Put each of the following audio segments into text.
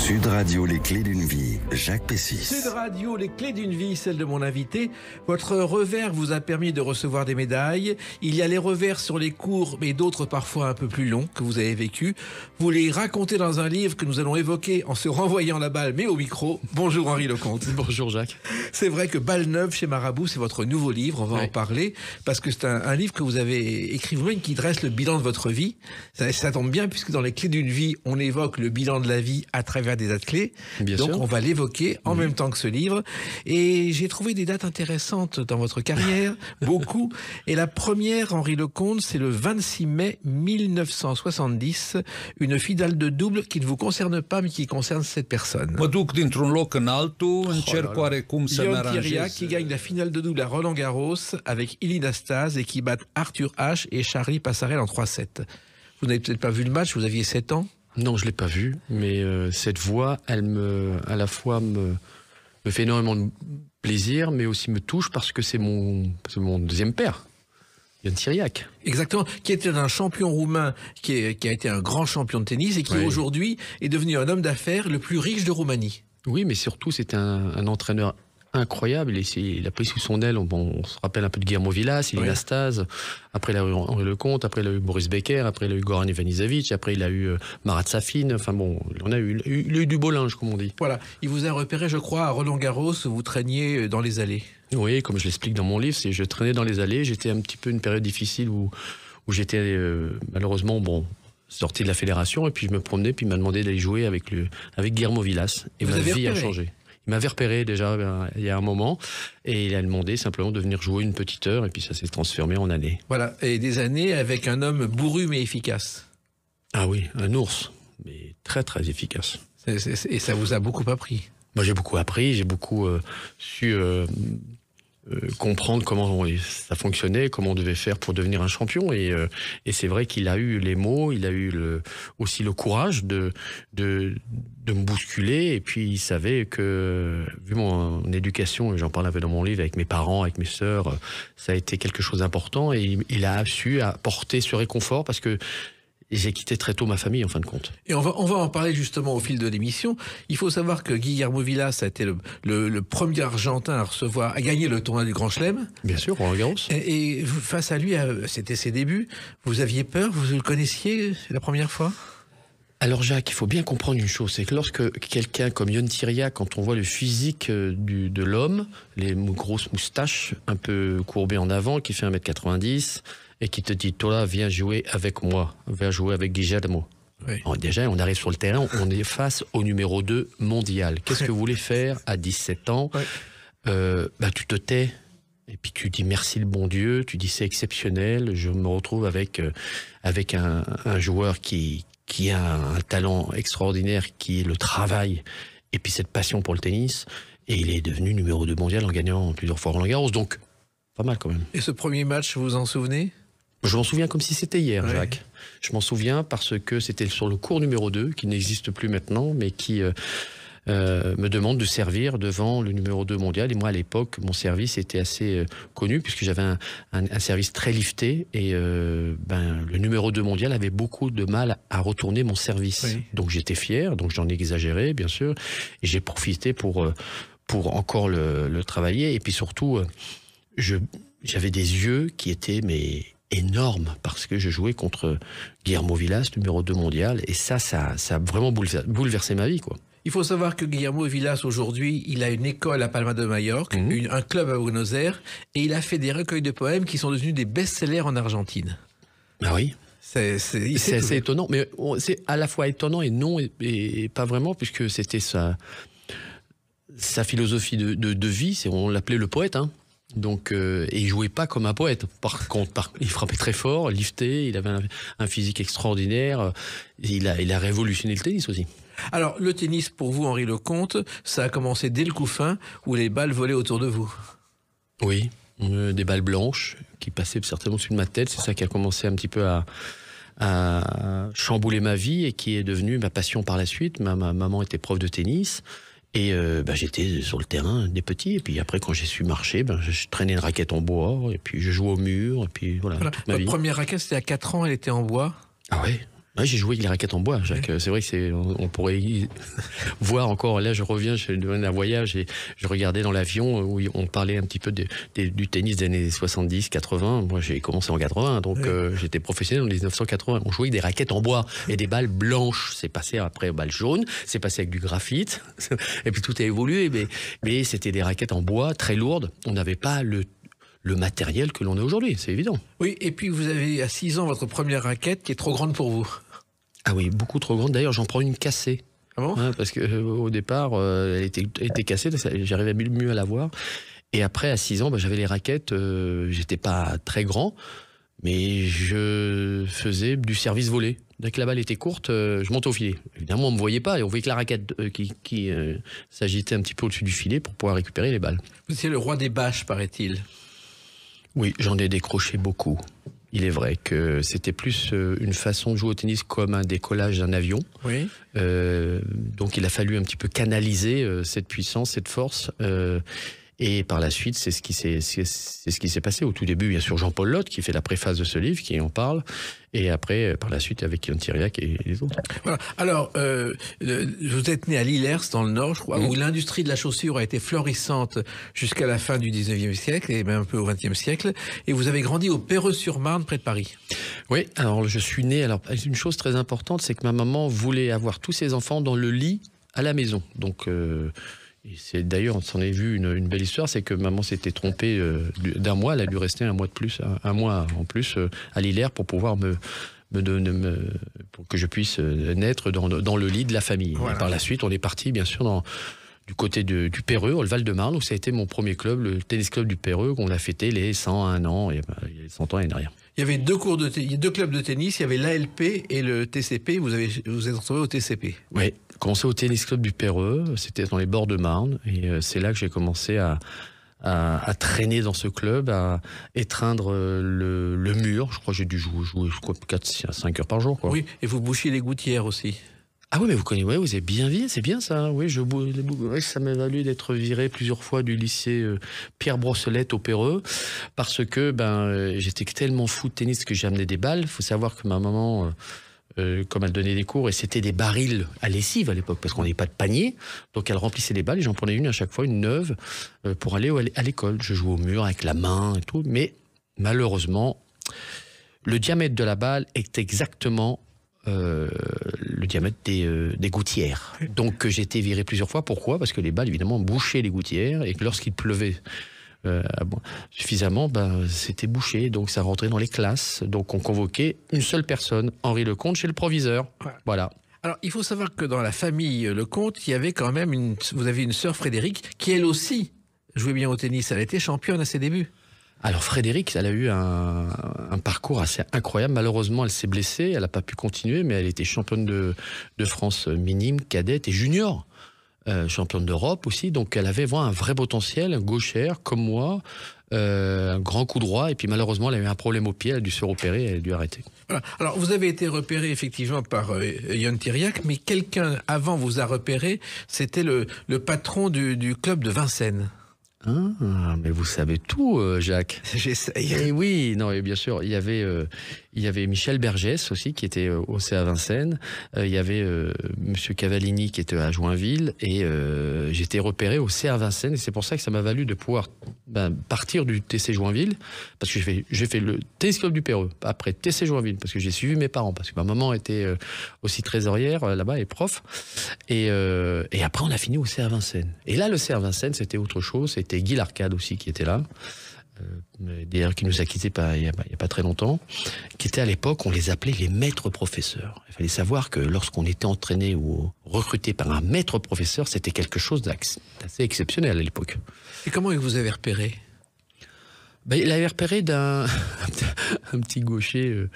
Sud Radio, les clés d'une vie, Jacques Pessis. Sud Radio, les clés d'une vie, celle de mon invité. Votre revers vous a permis de recevoir des médailles. Il y a les revers sur les courts, mais d'autres parfois un peu plus longs que vous avez vécu. Vous les racontez dans un livre que nous allons évoquer en se renvoyant la balle, mais au micro. Bonjour Henri Lecomte. Bonjour Jacques. C'est vrai que Balle neuve chez Marabout, c'est votre nouveau livre. On va en parler parce que c'est un livre que vous avez écrit vous-même qui dresse le bilan de votre vie. Ça tombe bien puisque dans les clés d'une vie, on évoque le bilan de la vie à travers des dates clés. Bien Donc sûr. on va l'évoquer en même temps que ce livre. Et j'ai trouvé des dates intéressantes dans votre carrière, beaucoup. Et la première, Henri Lecomte, c'est le 26 mai 1970, une finale de double qui ne vous concerne pas mais qui concerne cette personne. Mă duc dintr-un loc în altul, încerc oarecum să-mi Guillaume Thiriac aranjez. qui gagne la finale de double à Roland-Garros avec Ilie Nastase et qui bat Arthur Ashe et Charlie Passarell en 3-7. Vous n'avez peut-être pas vu le match, vous aviez 7 ans. Non, je l'ai pas vu, mais cette voix, elle à la fois me fait énormément de plaisir, mais aussi me touche parce que c'est mon deuxième père, Ion Thiriac. Exactement, qui était un champion roumain, qui a été un grand champion de tennis et qui aujourd'hui est devenu un homme d'affaires le plus riche de Roumanie. Oui, mais surtout, c'est un entraîneur incroyable. Il a pris sous son aile, on se rappelle un peu de Guillermo Vilas, Ilie Nastase, après il a eu Henri Lecomte, après il a eu Boris Becker, après il a eu Goran Ivanisevic, après il a eu Marat Safin, enfin bon, il a eu du beau linge, comme on dit. Voilà, il vous a repéré, je crois, à Roland-Garros, où vous traîniez dans les allées. Oui, comme je l'explique dans mon livre, je traînais dans les allées, j'étais un petit peu une période difficile où j'étais malheureusement, sorti de la fédération, et puis je me promenais, puis il m'a demandé d'aller jouer avec Guillermo Vilas, et ma vie a changé. Il m'avait repéré déjà il y a un moment et il a demandé simplement de venir jouer une petite heure et puis ça s'est transformé en années. Voilà, et des années avec un homme bourru mais efficace. Ah oui, un ours, mais très très efficace. Et ça vous a beaucoup appris. Moi j'ai beaucoup appris, j'ai beaucoup su comprendre comment ça fonctionnait, comment on devait faire pour devenir un champion et c'est vrai qu'il a eu les mots, il a eu aussi le courage de me bousculer et puis il savait que vu mon éducation, et j'en parle un peu dans mon livre avec mes parents, avec mes sœurs, ça a été quelque chose d'important et il a su apporter ce réconfort parce que j'ai quitté très tôt ma famille, en fin de compte. Et on va en parler justement au fil de l'émission. Il faut savoir que Guillermo Vilas a été le premier Argentin à gagner le tournoi du Grand Chelem. Bien sûr, Roland Garros. Et face à lui, c'était ses débuts. Vous aviez peur? Vous le connaissiez la première fois? Alors Jacques, il faut bien comprendre une chose, c'est que lorsque quelqu'un comme Ion Thiriac, quand on voit le physique de l'homme, les grosses moustaches un peu courbées en avant, qui fait 1m90, et qui te dit, toi, viens jouer avec moi, viens jouer avec Guillermo. Oui. Alors, déjà, on arrive sur le terrain, on est face au numéro 2 mondial. Qu'est-ce que vous voulez faire à 17 ans? Tu te tais. Et puis tu dis merci le bon Dieu, tu dis c'est exceptionnel, je me retrouve avec un joueur qui a un talent extraordinaire, qui est le travail, et puis cette passion pour le tennis, et il est devenu numéro 2 mondial en gagnant plusieurs fois Roland Garros, donc pas mal quand même. Et ce premier match, vous vous en souvenez? Je m'en souviens comme si c'était hier, Jacques. Je m'en souviens parce que c'était sur le cours numéro 2, qui n'existe plus maintenant, mais qui me demande de servir devant le numéro 2 mondial. Et moi, à l'époque, mon service était assez connu, puisque j'avais un service très lifté. Et le numéro 2 mondial avait beaucoup de mal à retourner mon service. Oui. Donc j'étais fier, donc j'en ai exagéré, bien sûr. Et j'ai profité pour encore le travailler. Et puis surtout, j'avais des yeux qui étaient énormes, parce que je jouais contre Guillermo Vilas, numéro 2 mondial. Et ça a vraiment bouleversé ma vie, quoi. Il faut savoir que Guillermo Vilas, aujourd'hui, il a une école à Palma de Majorque, un club à Buenos Aires, et il a fait des recueils de poèmes qui sont devenus des best-sellers en Argentine. Ah oui. C'est assez étonnant, mais c'est à la fois étonnant et non, et pas vraiment, puisque c'était sa philosophie de vie, on l'appelait le poète, hein. Donc, et il jouait pas comme un poète. Par contre, il frappait très fort, lifté, il avait un physique extraordinaire, il a révolutionné le tennis aussi. Alors, le tennis, pour vous, Henri Lecomte, ça a commencé dès le coup fin, où les balles volaient autour de vous. Oui, des balles blanches qui passaient certainement au-dessus de ma tête. C'est ça qui a commencé un petit peu à chambouler ma vie et qui est devenu ma passion par la suite. Ma maman était prof de tennis. Et j'étais sur le terrain des petits. Et puis après, quand j'ai su marcher, je traînais une raquette en bois. Et puis je jouais au mur. Et puis voilà. Votre première raquette, c'était à 4 ans, elle était en bois. Ah ouais. Ouais, j'ai joué avec les raquettes en bois, Jacques. Ouais. C'est vrai que on pourrait voir encore. Là, je reviens d'un voyage et je regardais dans l'avion où on parlait un petit peu du tennis des années 70, 80. Moi, j'ai commencé en 80, donc j'étais professionnel en 1980. On jouait avec des raquettes en bois et des balles blanches. C'est passé après aux balles jaunes, c'est passé avec du graphite. Et puis tout a évolué, mais c'était des raquettes en bois très lourdes. On n'avait pas le matériel que l'on a aujourd'hui, c'est évident. Oui, et puis vous avez à 6 ans votre première raquette qui est trop grande pour vous. Ah oui, beaucoup trop grande. D'ailleurs, j'en prends une cassée. Ah bon ? Parce qu'au départ, elle était cassée, j'arrivais mieux à la voir. Et après, à 6 ans, j'avais les raquettes, j'étais pas très grand, mais je faisais du service volé. Dès que la balle était courte, je montais au filet. Évidemment, on ne me voyait pas et on voyait que la raquette qui s'agitait un petit peu au-dessus du filet pour pouvoir récupérer les balles. Vous étiez le roi des bâches, paraît-il. Oui, j'en ai décroché beaucoup. Il est vrai que c'était plus une façon de jouer au tennis comme un décollage d'un avion. Oui. Donc il a fallu un petit peu canaliser cette puissance, cette force. Et par la suite, c'est ce qui s'est passé. Au tout début, bien sûr, Jean-Paul Lotte, qui fait la préface de ce livre, qui en parle. Et après, par la suite, avec Ion Tiriac et les autres. Voilà. Alors, vous êtes né à Lillers, dans le Nord, je crois, où l'industrie de la chaussure a été florissante jusqu'à la fin du 19e siècle, et même un peu au 20e siècle. Et vous avez grandi au Perreux-sur-Marne, près de Paris. Oui, alors je suis né... Alors, une chose très importante, c'est que ma maman voulait avoir tous ses enfants dans le lit à la maison. Donc... c'est d'ailleurs, on s'en est vu une belle histoire, c'est que maman s'était trompée d'un mois, elle a dû rester un mois en plus à Lillers pour pouvoir pour que je puisse naître dans le lit de la famille. Voilà. Et par la suite, on est parti bien sûr du côté du Perreux, au Val-de-Marne, où ça a été mon premier club, le tennis club du Perreux, qu'on a fêté les 101 ans, il y a 100 ans et derrière. Il y avait deux clubs de tennis, il y avait l'ALP et le TCP, vous êtes retrouvé au TCP. Oui, commencé au tennis club du Perreux, c'était dans les bords de Marne, et c'est là que j'ai commencé à traîner dans ce club, à étreindre le mur. Je crois que j'ai dû jouer 4 à 5 heures par jour, quoi. Oui, et vous bouchiez les gouttières aussi. Ah oui, mais vous connaissez, ouais, vous avez bien vu, c'est bien ça. Oui, ça m'a valu d'être viré plusieurs fois du lycée Pierre Brossolette au Perreux, parce que j'étais tellement fou de tennis que j'ai amené des balles. Il faut savoir que ma maman, comme elle donnait des cours, et c'était des barils à lessive à l'époque, parce qu'on n'avait pas de panier, donc elle remplissait les balles et j'en prenais une à chaque fois, une neuve, pour aller à l'école. Je jouais au mur avec la main et tout, mais malheureusement, le diamètre de la balle est exactement le diamètre des gouttières. Donc j'ai été viré plusieurs fois. Pourquoi ? Parce que les balles, évidemment, bouchaient les gouttières et que lorsqu'il pleuvait suffisamment, c'était bouché. Donc ça rentrait dans les classes. Donc on convoquait une seule personne, Henri Lecomte, chez le proviseur. Ouais. Voilà. Alors, il faut savoir que dans la famille Lecomte, il y avait quand même vous avez une sœur Frédérique qui, elle aussi, jouait bien au tennis. Elle était championne à ses débuts. Alors Frédéric, elle a eu un parcours assez incroyable. Malheureusement, elle s'est blessée, elle n'a pas pu continuer, mais elle était championne de France minime, cadette et junior. Championne d'Europe aussi, donc elle avait vraiment un vrai potentiel, gauchère, comme moi, un grand coup droit, et puis malheureusement, elle a eu un problème au pied, elle a dû se repérer, elle a dû arrêter. Voilà. Alors, vous avez été repéré effectivement par Ion Tiriac, mais quelqu'un avant vous a repéré, c'était le patron du club de Vincennes. Ah, mais vous savez tout, Jacques. J'essaye. Et oui, non, et bien sûr, il y avait Michel Bergès aussi qui était au CA Vincennes. Il y avait Monsieur Cavallini qui était à Joinville et j'étais repéré au CA Vincennes et c'est pour ça que ça m'a valu de pouvoir partir du TC Joinville parce que j'ai fait le tennis club du Perreux, après TC Joinville parce que j'ai suivi mes parents parce que ma maman était aussi trésorière là-bas et prof et après on a fini au CA Vincennes. Et là le CA Vincennes c'était autre chose, c'était Guy Larcade aussi qui était là. D'ailleurs qui nous a quittés il y a pas très longtemps, qui était à l'époque, on les appelait les maîtres professeurs. Il fallait savoir que lorsqu'on était entraîné ou recruté par un maître professeur, c'était quelque chose d'assez exceptionnel à l'époque. Et comment il vous avait repéré ? Il avait repéré un petit gaucher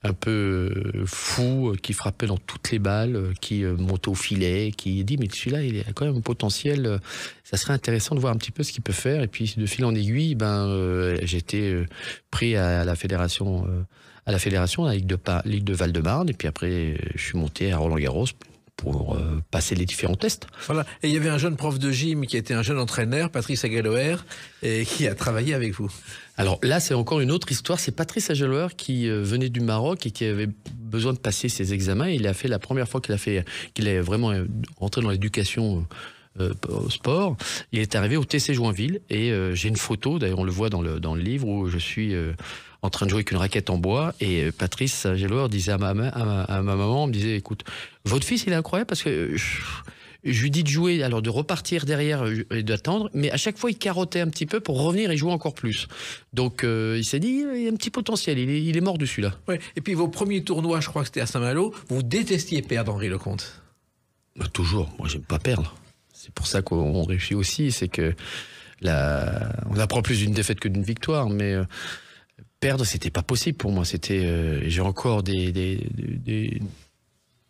un peu fou, qui frappait dans toutes les balles, qui montait au filet, qui dit mais celui-là il a quand même un potentiel, ça serait intéressant de voir un petit peu ce qu'il peut faire. Et puis de fil en aiguille, j'ai été pris à la fédération, la Ligue de Val-de-Marne, et puis après je suis monté à Roland-Garros pour passer les différents tests. Voilà. Et il y avait un jeune prof de gym qui était un jeune entraîneur, Patrice Agaloer, et qui a travaillé avec vous. Alors là, c'est encore une autre histoire. C'est Patrice Agaloer qui venait du Maroc et qui avait besoin de passer ses examens. Il a fait la première fois qu'il est vraiment entré dans l'éducation au sport. Il est arrivé au TC Joinville et j'ai une photo, d'ailleurs on le voit dans le livre, où je suis en train de jouer avec une raquette en bois et Patrice Géloir disait à ma maman, on me disait, écoute, votre fils il est incroyable parce que je lui dis de jouer, alors de repartir derrière et d'attendre, mais à chaque fois il carottait un petit peu pour revenir et jouer encore plus. Donc il s'est dit, il y a un petit potentiel, il est mort dessus là. Ouais. Et puis vos premiers tournois, je crois que c'était à Saint-Malo, vous détestiez perdre, Henri Lecomte. Bah, toujours, moi j'aime pas perdre. C'est pour ça qu'on réussit aussi, c'est que on apprend plus d'une défaite que d'une victoire, mais perdre c'était pas possible pour moi. J'ai encore des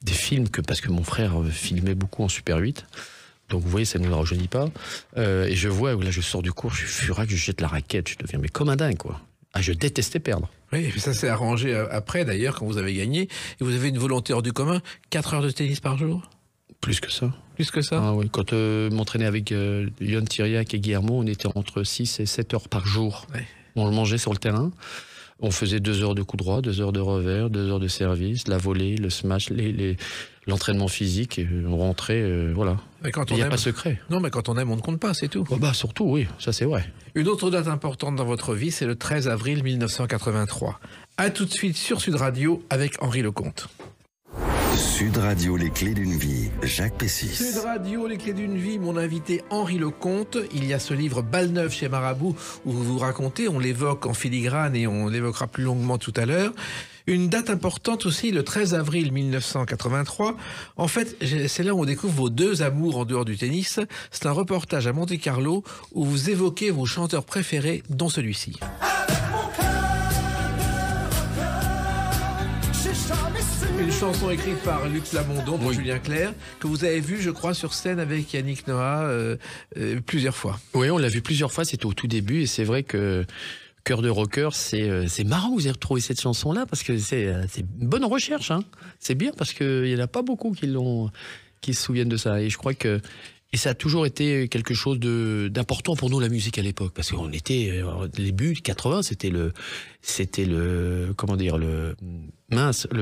films parce que mon frère filmait beaucoup en Super 8. Donc vous voyez, ça ne nous rajeunit pas. Et je vois, là je sors du cours, je suis furax, je jette la raquette, je deviens mais comme un dingue quoi. Ah, je détestais perdre. Oui, et puis ça s'est arrangé après d'ailleurs quand vous avez gagné. Et vous avez une volonté hors du commun, 4 heures de tennis par jour? Plus que ça. Plus que ça? Ah oui, quand m'entraînais avec Yon Thiriac et Guillermo, on était entre 6 et 7 heures par jour. Ouais. On le mangeait sur le terrain. On faisait 2 heures de coup droit, 2 heures de revers, 2 heures de service, la volée, le smash, l'entraînement physique. Et on rentrait, voilà. Il n'y a pas de secret. Non, mais quand on aime, on ne compte pas, c'est tout. Oh bah surtout, oui, ça c'est vrai. Une autre date importante dans votre vie, c'est le 13 avril 1983. À tout de suite sur Sud Radio avec Henri Lecomte. Sud Radio, les clés d'une vie, Jacques Pessis. Sud Radio, les clés d'une vie, mon invité Henri Lecomte. Il y a ce livre Balle neuve chez Marabout où vous vous racontez, on l'évoque en filigrane et on l'évoquera plus longuement tout à l'heure. Une date importante aussi, le 13 avril 1983. En fait, c'est là où on découvre vos 2 amours en dehors du tennis. C'est un reportage à Monte-Carlo où vous évoquez vos chanteurs préférés, dont celui-ci. Une chanson écrite par Luc Plamondon pour Julien Clerc, que vous avez vu, je crois, sur scène avec Yannick Noah plusieurs fois. Oui, on l'a vu plusieurs fois, c'était au tout début, et c'est vrai que Cœur de rocker, c'est marrant que vous ayez retrouvé cette chanson-là, parce que c'est une bonne recherche. Hein. C'est bien, parce qu'il n'y en a pas beaucoup qui se souviennent de ça. Et je crois que ça a toujours été quelque chose d'important pour nous, la musique à l'époque, parce qu'on était début 80, c'était le comment dire, le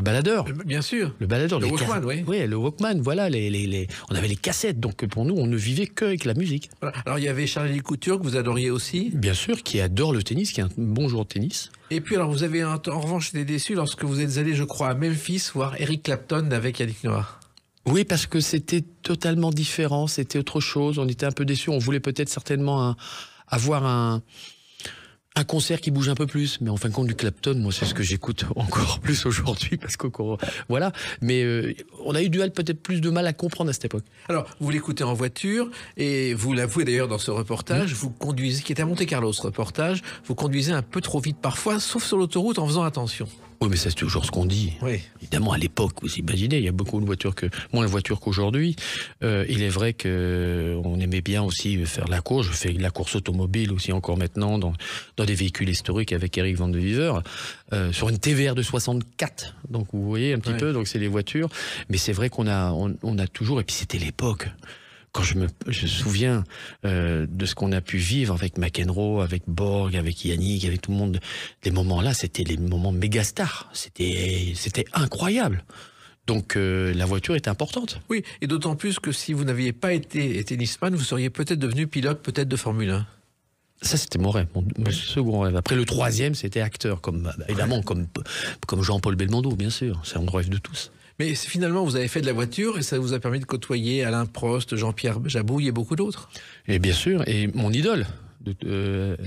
baladeur. Bien sûr. Le baladeur. Le Walkman, oui. Oui, le Walkman, voilà, on avait les cassettes, donc pour nous, on ne vivait qu'avec la musique. Voilà. Alors il y avait Charlie Couture, que vous adoriez aussi. Bien sûr, qui adore le tennis, qui est un bon joueur de tennis. Et puis alors vous avez en revanche été déçu lorsque vous êtes allé, je crois, à Memphis voir Eric Clapton avec Yannick Noah. Oui, parce que c'était totalement différent, c'était autre chose, on était un peu déçus, on voulait peut-être certainement avoir un concert qui bouge un peu plus, mais en fin de compte du Clapton, moi c'est ce que j'écoute encore plus aujourd'hui, parce que voilà, mais on a eu peut-être plus de mal à comprendre à cette époque. Alors, vous l'écoutez en voiture, et vous l'avouez d'ailleurs dans ce reportage, vous conduisez, qui était à Monte-Carlo ce reportage, vous conduisez un peu trop vite parfois, sauf sur l'autoroute en faisant attention. Oui, mais ça c'est toujours ce qu'on dit. Oui. Évidemment, à l'époque, vous imaginez, il y a beaucoup de voitures moins de voitures qu'aujourd'hui. Il est vrai qu'on aimait bien aussi faire la course. Je fais de la course automobile aussi encore maintenant dans des véhicules historiques avec Eric Van de Viver, sur une TVR de 64. Donc vous voyez un petit peu, donc c'est les voitures. Mais c'est vrai qu'on a toujours, et puis c'était l'époque. Quand je me souviens de ce qu'on a pu vivre avec McEnroe, avec Borg, avec Yannick, avec tout le monde, les moments là, c'était les moments méga stars. C'était incroyable. Donc la voiture est importante. Oui, et d'autant plus que si vous n'aviez pas été tennisman, vous seriez peut-être devenu pilote, peut-être de Formule 1. Ça, c'était mon rêve, mon second rêve. Après, le troisième, c'était acteur, évidemment, comme Jean-Paul Belmondo, bien sûr. C'est un rêve de tous. Mais finalement, vous avez fait de la voiture et ça vous a permis de côtoyer Alain Prost, Jean-Pierre Jabouille et beaucoup d'autres. Et bien sûr, et mon idole,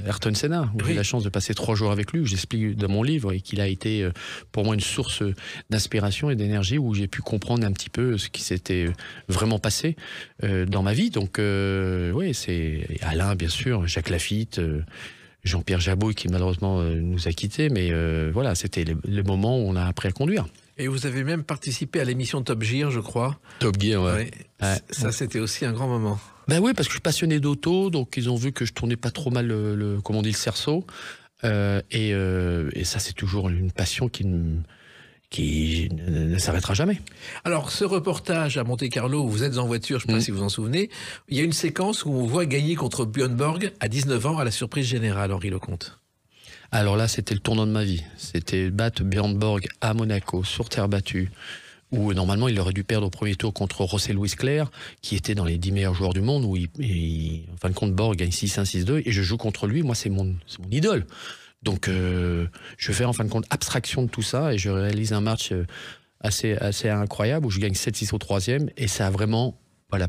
Ayrton Senna, où j'ai eu la chance de passer 3 jours avec lui, où j'explique dans mon livre, et qu'il a été pour moi une source d'inspiration et d'énergie, où j'ai pu comprendre un petit peu ce qui s'était vraiment passé dans ma vie. Donc oui, c'est Alain, bien sûr, Jacques Lafitte, Jean-Pierre Jabouille, qui malheureusement nous a quittés, mais voilà, c'était le moment où on a appris à conduire. Et vous avez même participé à l'émission Top Gear, je crois. Top Gear, ouais. Ça, c'était aussi un grand moment. Ben oui, parce que je suis passionné d'auto, donc ils ont vu que je tournais pas trop mal comment on dit, le cerceau. Et ça, c'est toujours une passion qui ne s'arrêtera jamais. Alors, ce reportage à Monte-Carlo, où vous êtes en voiture, je ne sais pas si vous en souvenez, il y a une séquence où on voit gagner contre Björn Borg à 19 ans à la surprise générale, Henri Lecomte. Alors là, c'était le tournant de ma vie. C'était battre Björn Borg à Monaco, sur terre battue, où normalement il aurait dû perdre au premier tour contre José Luis Clerc, qui était dans les 10 meilleurs joueurs du monde, où en fin de compte Borg gagne 6-1, 6-2, et je joue contre lui. Moi, c'est mon idole. Donc je fais en fin de compte abstraction de tout ça, et je réalise un match assez incroyable, où je gagne 7-6 au troisième, et ça a vraiment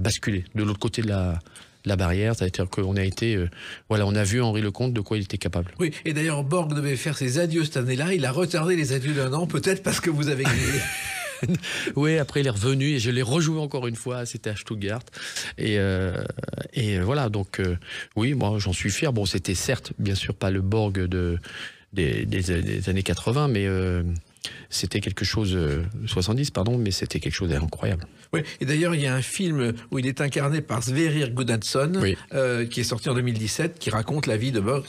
basculé de l'autre côté de la barrière, c'est-à-dire qu'on a été, on a vu Henri Lecomte de quoi il était capable. Oui, et d'ailleurs Borg devait faire ses adieux cette année-là, il a retardé les adieux d'un an, peut-être parce que vous avez gagné. Oui, après il est revenu et je l'ai rejoué encore une fois, c'était à Stuttgart. Et voilà, donc oui, moi j'en suis fier. Bon, c'était certes, bien sûr, pas le Borg des années 80, mais c'était quelque chose, 70, pardon, mais c'était quelque chose d'incroyable. Oui, et d'ailleurs, il y a un film où il est incarné par Sverrir Gudnason, oui. Qui est sorti en 2017, qui raconte la vie de Borg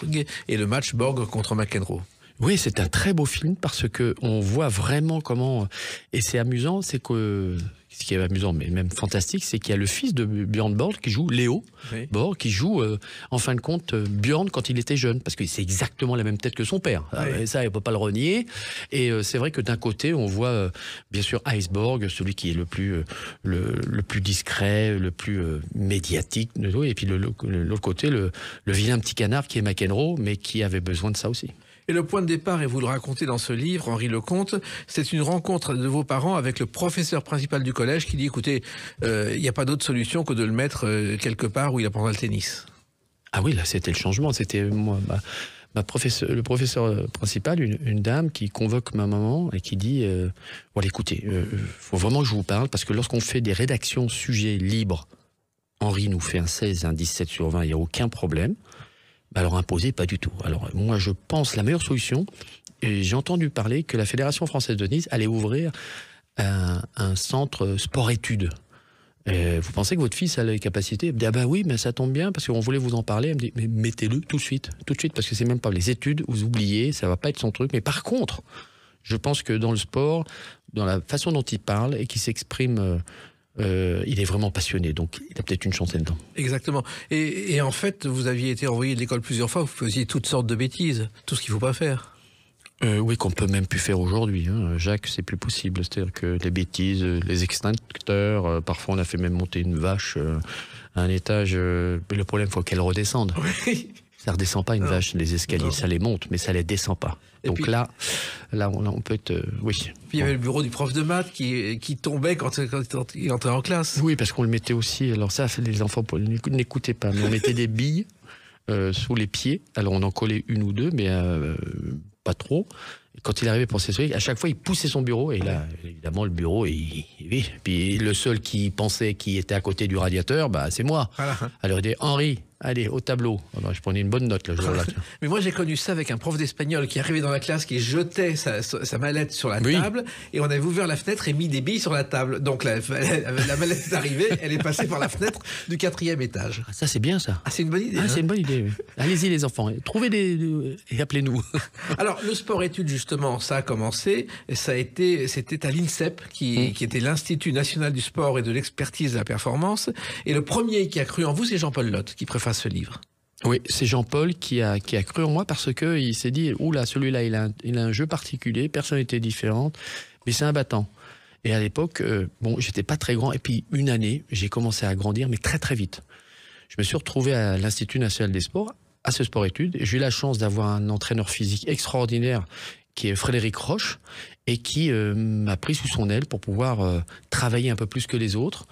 et le match Borg contre McEnroe. Oui, c'est un très beau film parce que on voit vraiment comment, et c'est amusant, c'est que ce qui est amusant, mais même fantastique, c'est qu'il y a le fils de Björn Borg qui joue Léo Borg, qui joue en fin de compte Björn quand il était jeune, parce que c'est exactement la même tête que son père. Et ça, il peut pas le renier. Et c'est vrai que d'un côté, on voit bien sûr Iceborg, celui qui est le plus discret, le plus médiatique, et puis de l'autre côté, le vilain petit canard qui est McEnroe, mais qui avait besoin de ça aussi. Et le point de départ, et vous le racontez dans ce livre, Henri Lecomte, c'est une rencontre de vos parents avec le professeur principal du collège qui dit, écoutez, il n'y a pas d'autre solution que de le mettre quelque part où il apprendra le tennis. Ah oui, là, c'était le changement. C'était moi, le professeur principal, une dame qui convoque ma maman et qui dit, voilà, écoutez, faut vraiment que je vous parle, parce que lorsqu'on fait des rédactions sujets libres, Henri nous fait un 16, un 17 sur 20, il n'y a aucun problème. Alors imposé, pas du tout. Alors moi je pense la meilleure solution, et j'ai entendu parler que la Fédération française de tennis allait ouvrir un centre sport-études. Vous pensez que votre fils a les capacités? Elle me dit, ah bah oui, mais ça tombe bien parce qu'on voulait vous en parler. Elle me dit, mais mettez-le tout de suite, parce que c'est même pas les études, vous oubliez, ça va pas être son truc. Mais par contre, je pense que dans le sport, dans la façon dont il parle et qu'il s'exprime, il est vraiment passionné, donc il a peut-être une chance là-dedans. Exactement. Et en fait, vous aviez été envoyé de l'école plusieurs fois, vous faisiez toutes sortes de bêtises, tout ce qu'il ne faut pas faire. Oui, qu'on peut même plus faire aujourd'hui. Hein. Jacques, c'est plus possible. C'est-à-dire que les bêtises, les extincteurs, parfois on a fait même monter une vache à un étage. Le problème, il faut qu'elle redescende. Oui. Ça ne redescend pas une vache, les escaliers. Non. Ça les monte, mais ça les descend pas. Et donc puis, là, on peut être... oui. Puis il y avait le bureau du prof de maths qui tombait quand il entrait en classe. Oui, parce qu'on le mettait aussi... Alors ça, les enfants n'écoutaient pas, mais on mettait des billes sous les pieds. Alors on en collait une ou deux, mais pas trop. Et quand il arrivait pour s'essuyer, à chaque fois, il poussait son bureau. Et là, évidemment, le bureau, oui. Puis le seul qui pensait qu'il était à côté du radiateur, c'est moi. Voilà. Alors il dit, Henri, allez, au tableau. Alors, je prenais une bonne note, là, ce jour-là. Mais moi, j'ai connu ça avec un prof d'espagnol qui arrivait dans la classe, qui jetait sa mallette sur la table, et on avait ouvert la fenêtre et mis des billes sur la table. Donc, la mallette est arrivée, elle est passée par la fenêtre du 4e étage. Ah, ça, c'est bien, ça. Ah, c'est une bonne idée. Ah, c'est une bonne idée, oui. Allez-y, les enfants. Trouvez et appelez-nous. Alors, le sport-études, justement, ça a commencé. C'était à l'INSEP, qui était l'Institut national du sport et de l'expertise de la performance. Et le premier qui a cru en vous, c'est Jean-Paul Lotte, qui préface ce livre. Oui, c'est Jean-Paul qui a cru en moi parce qu'il s'est dit, oula, celui-là, il a un jeu particulier, personnalité différente, mais c'est un battant. Et à l'époque, j'étais pas très grand. Et puis, une année, j'ai commencé à grandir, mais très, très vite. Je me suis retrouvé à l'Institut national des sports, à ce sport-études. J'ai eu la chance d'avoir un entraîneur physique extraordinaire qui est Frédéric Roche et qui m'a pris sous son aile pour pouvoir travailler un peu plus que les autres.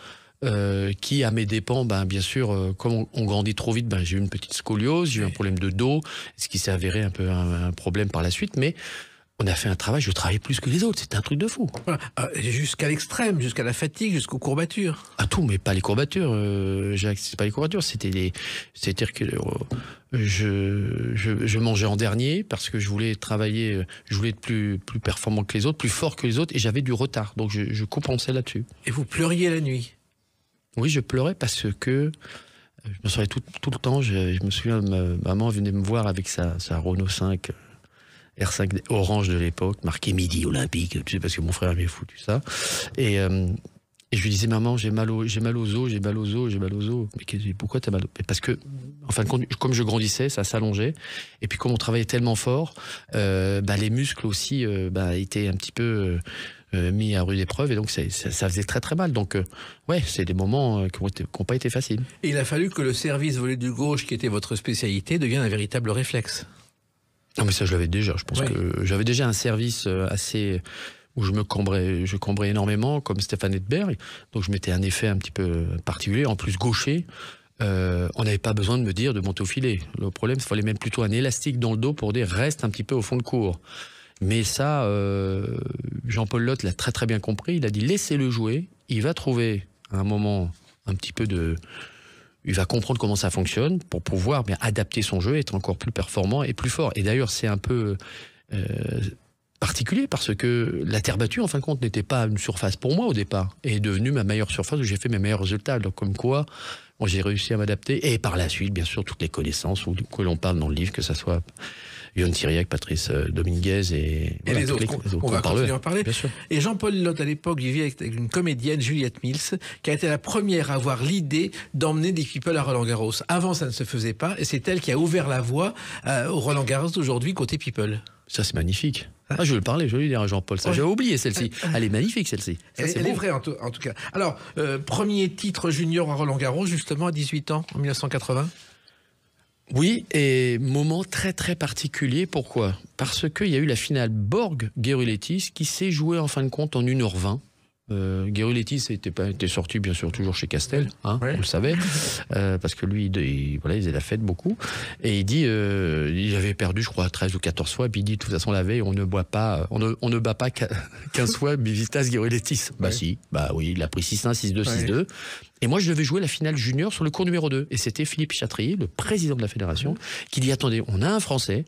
Qui à mes dépens, bien sûr, comme on grandit trop vite, j'ai eu une petite scoliose, j'ai eu un problème de dos, ce qui s'est avéré un peu un problème par la suite, mais on a fait un travail, je travaillais plus que les autres, c'était un truc de fou. Voilà. Jusqu'à l'extrême, jusqu'à la fatigue, jusqu'aux courbatures. Ah tout, mais pas les courbatures, Jacques, c'est pas les courbatures, c'est-à-dire que je mangeais en dernier parce que je voulais travailler, je voulais être plus performant que les autres, plus fort que les autres, et j'avais du retard, donc je compensais là-dessus. Et vous pleuriez la nuit? Oui, je pleurais parce que je me souviens tout le temps. Je me souviens, ma maman venait me voir avec sa Renault 5 R5 orange de l'époque, marqué Midi Olympique, tu sais, parce que mon frère m'avait foutu ça. Et Et je lui disais, maman, j'ai mal aux os, j'ai mal aux os, j'ai mal aux os. Mais pourquoi t'as mal aux os? Parce que, en fin de compte, comme je grandissais, ça s'allongeait. Et puis, comme on travaillait tellement fort, les muscles aussi étaient un petit peu mis à rude épreuve. Et donc, ça faisait très, très mal. Donc, c'est des moments qui n'ont pas été faciles. Et il a fallu que le service volé du gauche, qui était votre spécialité, devienne un véritable réflexe. Non, mais ça, je l'avais déjà. Je pense que j'avais déjà un service assez... où je cambrais énormément, comme Stéphane Edberg. Donc je mettais un effet un petit peu particulier, en plus gaucher. On n'avait pas besoin de me dire de monter au filet. Le problème, il fallait même plutôt un élastique dans le dos pour dire reste un petit peu au fond de cours. Mais ça, Jean-Paul Lotte l'a très très bien compris. Il a dit laissez-le jouer. Il va trouver à un moment un petit peu de... Il va comprendre comment ça fonctionne pour pouvoir adapter son jeu, être encore plus performant et plus fort. Et d'ailleurs, c'est un peu... particulier parce que la terre battue en fin de compte n'était pas une surface pour moi au départ et est devenue ma meilleure surface où j'ai fait mes meilleurs résultats. Donc comme quoi j'ai réussi à m'adapter et par la suite bien sûr toutes les connaissances que l'on parle dans le livre, que ça soit Yoann Tiriac, Patrice Dominguez et les autres. On va continuer à en parler. Bien sûr. Et Jean-Paul Lotte à l'époque vivait avec une comédienne, Juliette Mills, qui a été la première à avoir l'idée d'emmener des people à Roland-Garros. Avant ça ne se faisait pas et c'est elle qui a ouvert la voie au Roland-Garros d'aujourd'hui côté people. Ça, c'est magnifique. Je vais le parler, je vais lui dire à Jean-Paul. Ça, j'avais oublié celle-ci. Elle est magnifique, celle-ci. Elle est vraie, en tout cas. Alors, premier titre junior à Roland-Garros, justement, à 18 ans, en 1980. Oui, et moment très, très particulier. Pourquoi? Parce qu'il y a eu la finale Borg-Gueruletis qui s'est jouée, en fin de compte, en 1h20. Gueruletis était sorti bien sûr toujours chez Castel, on le savait, parce que lui il faisait la fête beaucoup, et il dit il avait perdu je crois 13 ou 14 fois, et puis il dit de toute façon la veille on ne bat pas 15 fois Bivistas Gueruletis. Oui, il a pris 6-1, 6-2, 6-2. Et moi, je devais jouer la finale junior sur le court numéro 2. Et c'était Philippe Chatrier, le président de la fédération, qui dit attendez, on a un Français.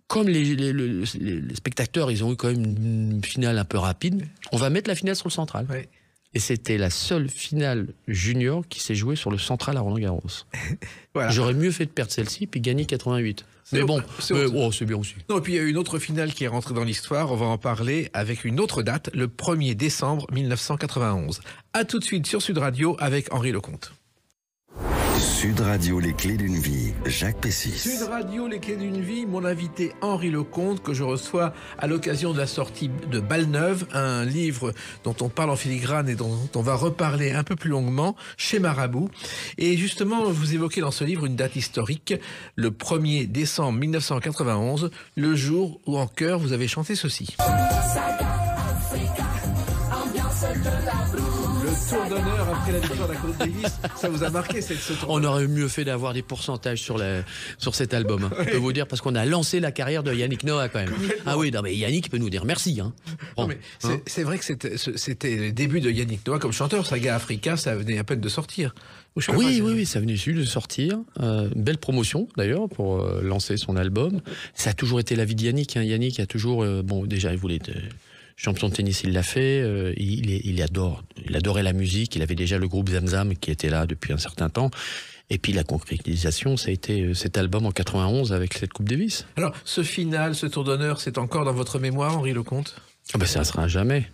Comme les spectateurs, ils ont eu quand même une finale un peu rapide, on va mettre la finale sur le central. Ouais. Et c'était la seule finale junior qui s'est jouée sur le central à Roland-Garros. Voilà. J'aurais mieux fait de perdre celle-ci puis gagner 88. Mais bon, c'est bien aussi. Non, et puis il y a eu une autre finale qui est rentrée dans l'histoire. On va en parler avec une autre date, le 1er décembre 1991. A tout de suite sur Sud Radio avec Henri Lecomte. Sud Radio, les clés d'une vie, Jacques Pessis. Sud Radio, les clés d'une vie, mon invité Henri Lecomte, que je reçois à l'occasion de la sortie de Balleneuve, un livre dont on parle en filigrane et dont on va reparler un peu plus longuement chez Marabout. Et justement, vous évoquez dans ce livre une date historique, le 1er décembre 1991, le jour où en chœur vous avez chanté ceci. Le tour d'honneur après la victoire de la Coupe Davis, ça vous a marqué ce tour d'honneur? On aurait mieux fait d'avoir des pourcentages sur cet album. Je peux vous dire, parce qu'on a lancé la carrière de Yannick Noah quand même. Ah oui, non mais Yannick peut nous dire merci. C'est vrai que c'était le début de Yannick Noah comme chanteur. Saga Africa, ça venait à peine de sortir. Oui, ça venait juste de sortir. Une belle promotion d'ailleurs pour lancer son album. Ça a toujours été la vie de Yannick. Yannick a toujours, déjà il voulait être champion de tennis, il l'a fait. Il adorait la musique. Il avait déjà le groupe Zamzam qui était là depuis un certain temps. Et puis la concrétisation, ça a été cet album en 91 avec cette Coupe Davis. Alors, ce final, ce tour d'honneur, c'est encore dans votre mémoire, Henri Lecomte? Ça sera jamais.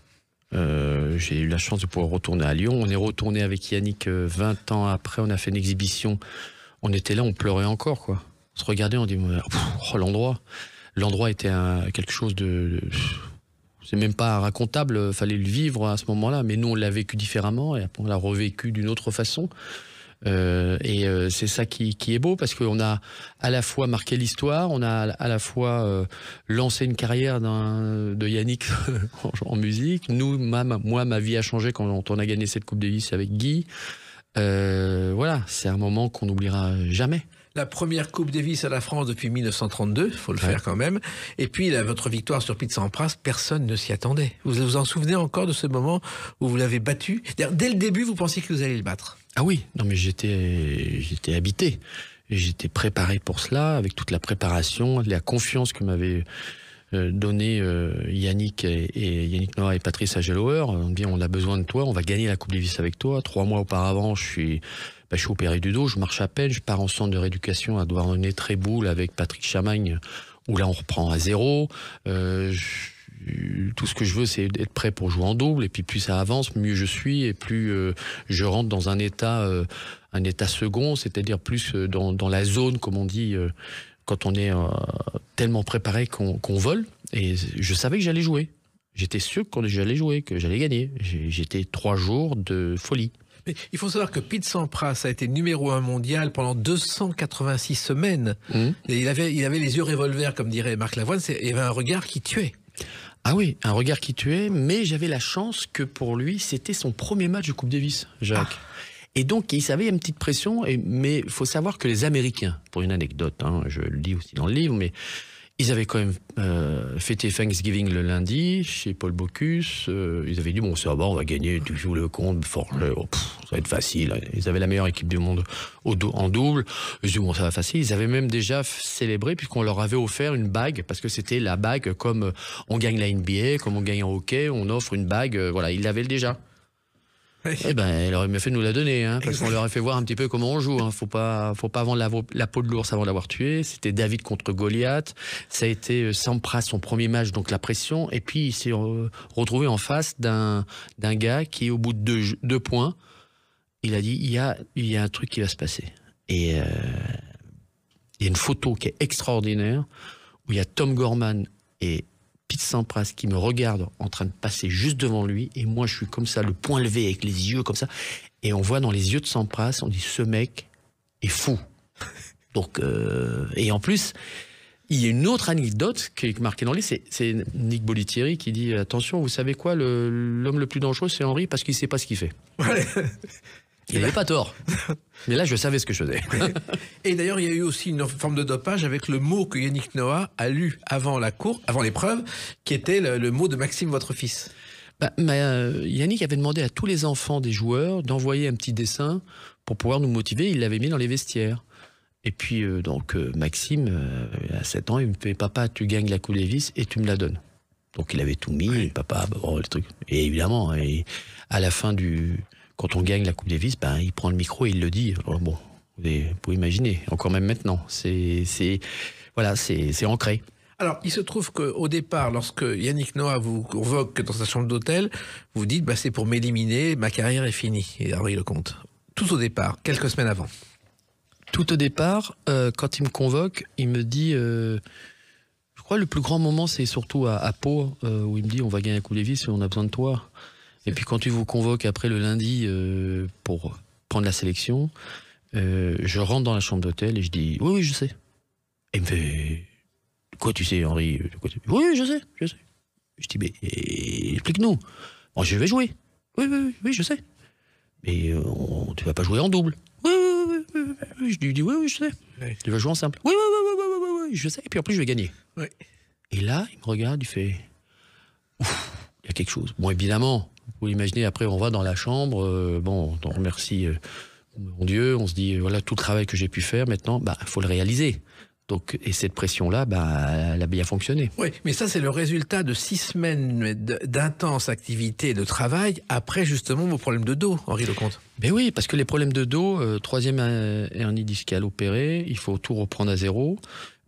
J'ai eu la chance de pouvoir retourner à Lyon. On est retourné avec Yannick 20 ans après. On a fait une exhibition. On était là, on pleurait encore, quoi. On se regardait, on dit l'endroit. L'endroit était quelque chose de... C'est même pas racontable, fallait le vivre à ce moment-là, mais nous on l'a vécu différemment et après on l'a revécu d'une autre façon. C'est ça qui est beau parce qu'on a à la fois marqué l'histoire, on a à la fois lancé une carrière de Yannick en musique. Nous, moi, ma vie a changé quand on a gagné cette Coupe Davis avec Guy. C'est un moment qu'on n'oubliera jamais. La première Coupe Davis à la France depuis 1932, il faut le faire quand même. Et puis votre victoire sur Pete Sampras, personne ne s'y attendait. Vous vous en souvenez encore de ce moment où vous l'avez battu? Dès le début, vous pensiez que vous alliez le battre? Ah oui, non mais j'étais habité. J'étais préparé pour cela, avec toute la préparation, la confiance que m'avait donné Yannick et Yannick Noah et Patrice Agelower. On dit on a besoin de toi, on va gagner la Coupe Davis avec toi. 3 mois auparavant, je suis opéré du dos, je marche à peine, je pars en centre de rééducation à Douarnenez Tréboul avec Patrick Chamagne, où là on reprend à 0. tout ce que je veux, c'est être prêt pour jouer en double. Et puis plus ça avance, mieux je suis et plus je rentre dans un état second, c'est-à-dire plus dans la zone, comme on dit, quand on est tellement préparé qu'on vole. Et je savais que j'allais jouer. J'étais sûr que j'allais jouer, que j'allais gagner. J'étais 3 jours de folie. Mais il faut savoir que Pete Sampras a été numéro 1 mondial pendant 286 semaines. Et il avait les yeux revolver, comme dirait Marc Lavoine. Il y avait un regard qui tuait. Ah oui, un regard qui tuait, mais j'avais la chance que pour lui, c'était son premier match de Coupe Davis, Jacques. Et donc, il savait, il y a une petite pression, mais il faut savoir que les Américains, pour une anecdote, hein, je le dis aussi dans le livre, mais ils avaient quand même fêté Thanksgiving le lundi chez Paul Bocuse. Ils avaient dit, bon, ça va, on va gagner, tu joues le compte, ça va être facile. Ils avaient la meilleure équipe du monde en double. Je dis, bon, ça va facile. Ils avaient même déjà célébré, puisqu'on leur avait offert une bague, parce que c'était la bague comme on gagne la NBA, comme on gagne en hockey, on offre une bague, voilà, ils l'avaient déjà. Oui. Eh ben, il aurait mieux fait de nous la donner, hein, parce qu'on leur a fait voir un petit peu comment on joue. Hein. Faut pas vendre la peau de l'ours avant de l'avoir tué. C'était David contre Goliath. Ça a été Sampras, son premier match, donc la pression. Et puis il s'est retrouvé en face d'un gars qui, au bout de 2 points, il a dit il y a un truc qui va se passer. Et il y a une photo qui est extraordinaire où il y a Tom Gorman et Pete Sampras qui me regarde en train de passer juste devant lui, et moi je suis comme ça, le poing levé avec les yeux comme ça, et on voit dans les yeux de Sampras, on dit ce mec est fou. Donc et en plus il y a une autre anecdote qui est marquée dans le livre, c'est Nick Bollettieri qui dit attention, vous savez quoi, l'homme le plus dangereux c'est Henry parce qu'il sait pas ce qu'il fait. Ouais. Il n'avait pas tort. Mais là, je savais ce que je faisais. Et d'ailleurs, il y a eu aussi une forme de dopage avec le mot que Yannick Noah a lu avant l'épreuve, qui était le mot de Maxime, votre fils. Yannick avait demandé à tous les enfants des joueurs d'envoyer un petit dessin pour pouvoir nous motiver. Il l'avait mis dans les vestiaires. Et puis, Maxime, à 7 ans, il me fait « Papa, tu gagnes la Coupe Davis et tu me la donnes. » Donc, il avait tout mis. Oui. Papa, le truc. Et évidemment, à la fin quand on gagne la Coupe Davis, il prend le micro et il le dit. Alors bon, vous pouvez imaginer, encore même maintenant, c'est ancré. Alors, il se trouve qu'au départ, lorsque Yannick Noah vous convoque dans sa chambre d'hôtel, vous dites c'est pour m'éliminer, ma carrière est finie. Et Henri Lecomte. Tout au départ, quelques semaines avant. Tout au départ, quand il me convoque, il me dit... je crois que le plus grand moment, c'est surtout à Pau, où il me dit on va gagner la Coupe Davis et on a besoin de toi. Et puis quand il vous convoque après le lundi pour prendre la sélection, je rentre dans la chambre d'hôtel et je dis « Oui, je sais ». Et il me fait « Quoi tu sais, Henri ?»« Oui, je sais. » Je dis « Mais explique-nous. »« Bon, je vais jouer. »« Oui, je sais. »« Mais tu vas pas jouer en double. »« Oui. » Je lui dis « Oui, je sais. » Oui. Tu vas jouer en simple. « Oui, je sais. Et puis en plus, je vais gagner. Oui. » Et là, il me regarde, il fait « Ouf, il y a quelque chose. » Bon, évidemment, vous imaginez, après on va dans la chambre, on remercie mon Dieu, on se dit voilà tout le travail que j'ai pu faire, maintenant faut le réaliser. Donc, et cette pression-là, elle a bien fonctionné. Oui, mais ça c'est le résultat de 6 semaines d'intense activité et de travail après justement vos problèmes de dos, Henri Lecomte. Ben oui, parce que les problèmes de dos, 3e hernie discale opérée, il faut tout reprendre à zéro.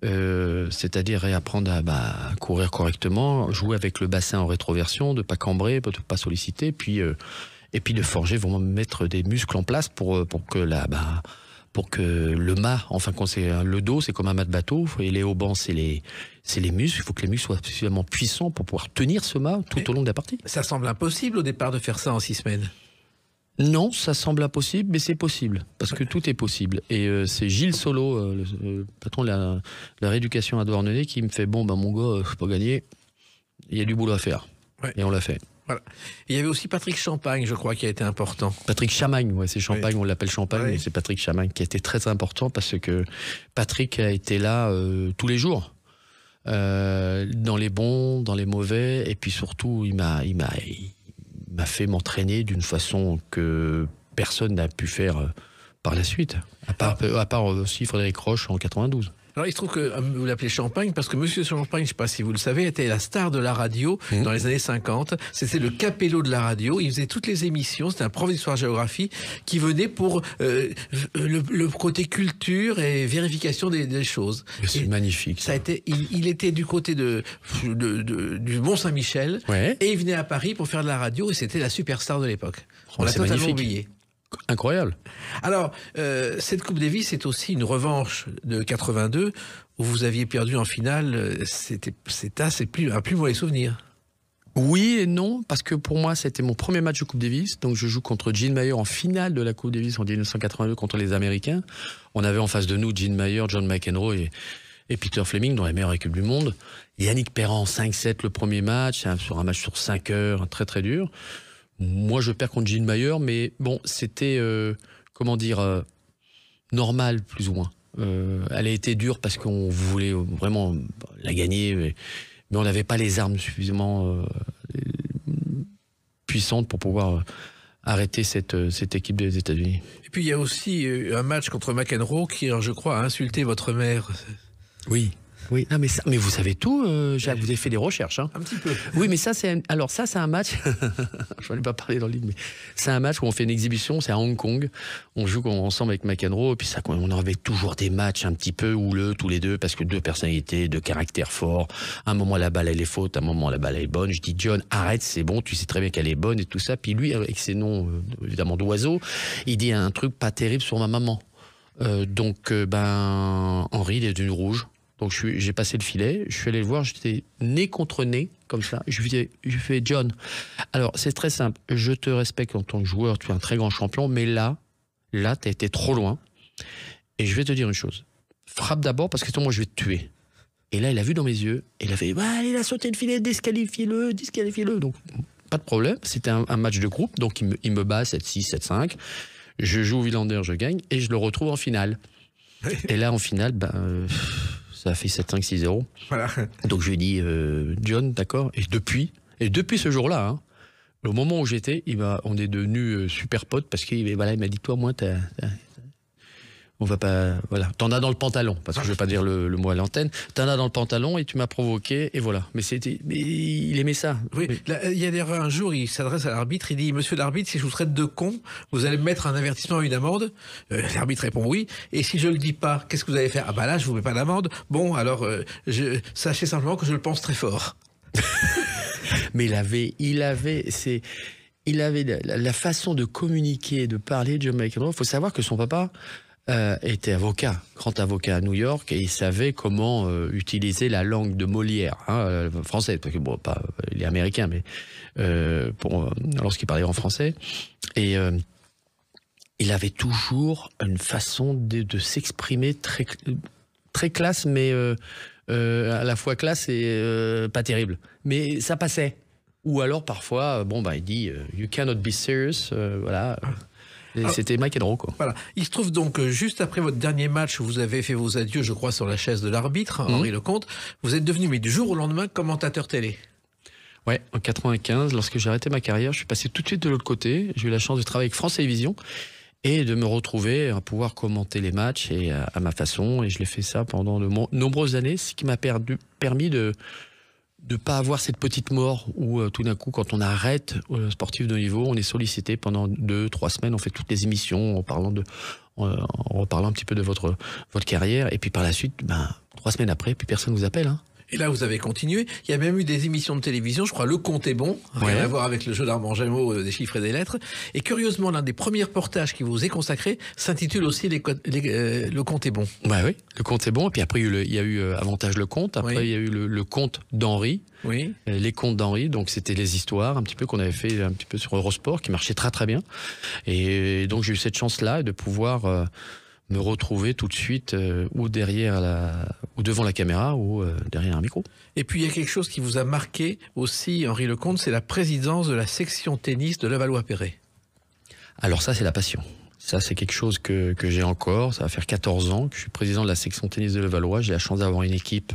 C'est-à-dire réapprendre à courir correctement, jouer avec le bassin en rétroversion, de ne pas cambrer, de ne pas solliciter, et puis de forger, vraiment mettre des muscles en place pour que le mât, enfin quand c'est le dos, c'est comme un mât de bateau, et les haubans, c'est les muscles, il faut que les muscles soient suffisamment puissants pour pouvoir tenir ce mât tout au long de la partie. Ça semble impossible au départ de faire ça en 6 semaines. Non, ça semble impossible, mais c'est possible, parce que tout est possible. Et c'est Gilles Solo, le patron de la rééducation à Douarnenez, qui me fait « Bon, mon gars, faut pas gagner, il y a du boulot à faire. Ouais. » Et on l'a fait. Voilà. Et il y avait aussi Patrick Champagne, je crois, qui a été important. Patrick Chamagne, c'est Champagne, oui. On l'appelle Champagne, oui. Mais c'est Patrick Chamagne qui a été très important, parce que Patrick a été là tous les jours. Dans les bons, dans les mauvais, et puis surtout, il m'a fait m'entraîner d'une façon que personne n'a pu faire par la suite, à part aussi Frédéric Roche en 92. Alors, il se trouve que vous l'appelez Champagne parce que Monsieur Champagne, je ne sais pas si vous le savez, était la star de la radio dans les années 50. C'était le capello de la radio. Il faisait toutes les émissions. C'était un prof d'histoire-géographie qui venait pour le côté culture et vérification des choses. C'est magnifique. Ça a été, il était du côté du Mont-Saint-Michel et il venait à Paris pour faire de la radio et c'était la superstar de l'époque. On l'a totalement oublié. Incroyable. Alors, cette Coupe Davis, c'est aussi une revanche de 82 où vous aviez perdu en finale. C'est un plus mauvais souvenir. Oui et non, parce que pour moi, c'était mon premier match de Coupe Davis. Donc, je joue contre Gene Mayer en finale de la Coupe Davis en 1982 contre les Américains. On avait en face de nous Gene Mayer, John McEnroe et Peter Fleming, dans les meilleures équipes du monde. Yannick Perrin, 5-7 le premier match, sur un match sur 5 heures, très très dur. Moi, je perds contre Gene Mayer, mais bon, c'était, normal, plus ou moins. Elle a été dure parce qu'on voulait vraiment la gagner, mais on n'avait pas les armes suffisamment puissantes pour pouvoir arrêter cette équipe des États-Unis. Et puis, il y a aussi un match contre McEnroe qui, je crois, a insulté votre mère. Oui. Oui, non, mais vous savez tout, Jacques, vous avez fait des recherches. Hein. Un petit peu. Oui, mais ça, c'est un match, je n'en ai pas parlé dans le livre, mais c'est un match où on fait une exhibition, c'est à Hong Kong, on joue ensemble avec McEnroe, et puis ça, on avait toujours des matchs un petit peu houleux, tous les deux, parce que deux personnalités, deux caractères forts, à un moment la balle elle est faute, à un moment la balle elle est bonne, je dis John, arrête, c'est bon, tu sais très bien qu'elle est bonne, et tout ça, puis lui, avec ses noms, évidemment, d'oiseau, il dit un truc pas terrible sur ma maman. Henri, il est devenu rouge. Donc j'ai passé le filet, je suis allé le voir, j'étais nez contre nez, comme ça. Je lui fais John, alors c'est très simple, je te respecte en tant que joueur, tu es un très grand champion, mais là tu as été trop loin. Et je vais te dire une chose, frappe d'abord parce que moi je vais te tuer. Et là il a vu dans mes yeux, et il a fait, il a sauté le filet, disqualifiez-le. Donc pas de problème, c'était un match de groupe, donc il me bat 7-6, 7-5. Je joue au Villander, je gagne, et je le retrouve en finale. Et là en finale, ça a fait 7-5-6-0. Voilà. Donc je lui ai dit, John, d'accord. Et depuis ce jour-là, hein, au moment où j'étais, on est devenus super potes parce qu'il m'a dit, toi, moi, on va pas, voilà, t'en as dans le pantalon, parce que je vais pas dire le mot à l'antenne. T'en as dans le pantalon et tu m'as provoqué et voilà. Mais il aimait ça. Oui. Il y a d'ailleurs un jour, il s'adresse à l'arbitre, il dit, Monsieur l'arbitre, si je vous traite de con, vous allez me mettre un avertissement ou une amende. L'arbitre répond oui. Et si je le dis pas, qu'est-ce que vous allez faire? Ah là, je vous mets pas d'amende. Bon, alors, sachez simplement que je le pense très fort. Mais il avait la façon de communiquer, de parler, John McEnroe. Il faut savoir que son papa était avocat, grand avocat à New York, et il savait comment utiliser la langue de Molière, française, parce que bon, pas, il est américain, mais lorsqu'il parlait en français, et il avait toujours une façon de s'exprimer très, très classe, mais à la fois classe et pas terrible. Mais ça passait. Ou alors parfois, il dit you cannot be serious, voilà. C'était McEnroe, quoi. Voilà. Il se trouve donc juste après votre dernier match où vous avez fait vos adieux, je crois, sur la chaise de l'arbitre, Henri Lecomte, vous êtes devenu, mais du jour au lendemain, commentateur télé. Ouais, en 95, lorsque j'ai arrêté ma carrière, je suis passé tout de suite de l'autre côté. J'ai eu la chance de travailler avec France Télévisions et de me retrouver à pouvoir commenter les matchs et à ma façon. Et je l'ai fait ça pendant de nombreuses années, ce qui m'a permis de pas avoir cette petite mort où tout d'un coup, quand on arrête sportif de haut niveau, on est sollicité pendant 2-3 semaines, on fait toutes les émissions en parlant un petit peu de votre carrière, et puis par la suite, 3 semaines après, puis personne vous appelle, hein. Et là, vous avez continué. Il y a même eu des émissions de télévision, je crois, Le Compte est bon, rien à voir avec le jeu d'Armand Jameau, des chiffres et des lettres. Et curieusement, l'un des premiers reportages qui vous est consacré s'intitule aussi Le Compte est bon. Oui, Le Compte est bon. Et puis après, il y a eu Avantage le Compte. Après, il y a eu le Compte d'Henri. Oui. Les Comptes d'Henri. Donc, c'était les histoires un petit peu qu'on avait fait un petit peu sur Eurosport, qui marchait très, très bien. Et donc, j'ai eu cette chance-là de pouvoir me retrouver tout de suite ou devant la caméra ou derrière un micro. Et puis il y a quelque chose qui vous a marqué aussi, Henri Lecomte, c'est la présidence de la section tennis de Levallois-Perret. Alors ça, c'est la passion. Ça, c'est quelque chose que j'ai encore. Ça va faire 14 ans que je suis président de la section tennis de Levallois. J'ai la chance d'avoir une équipe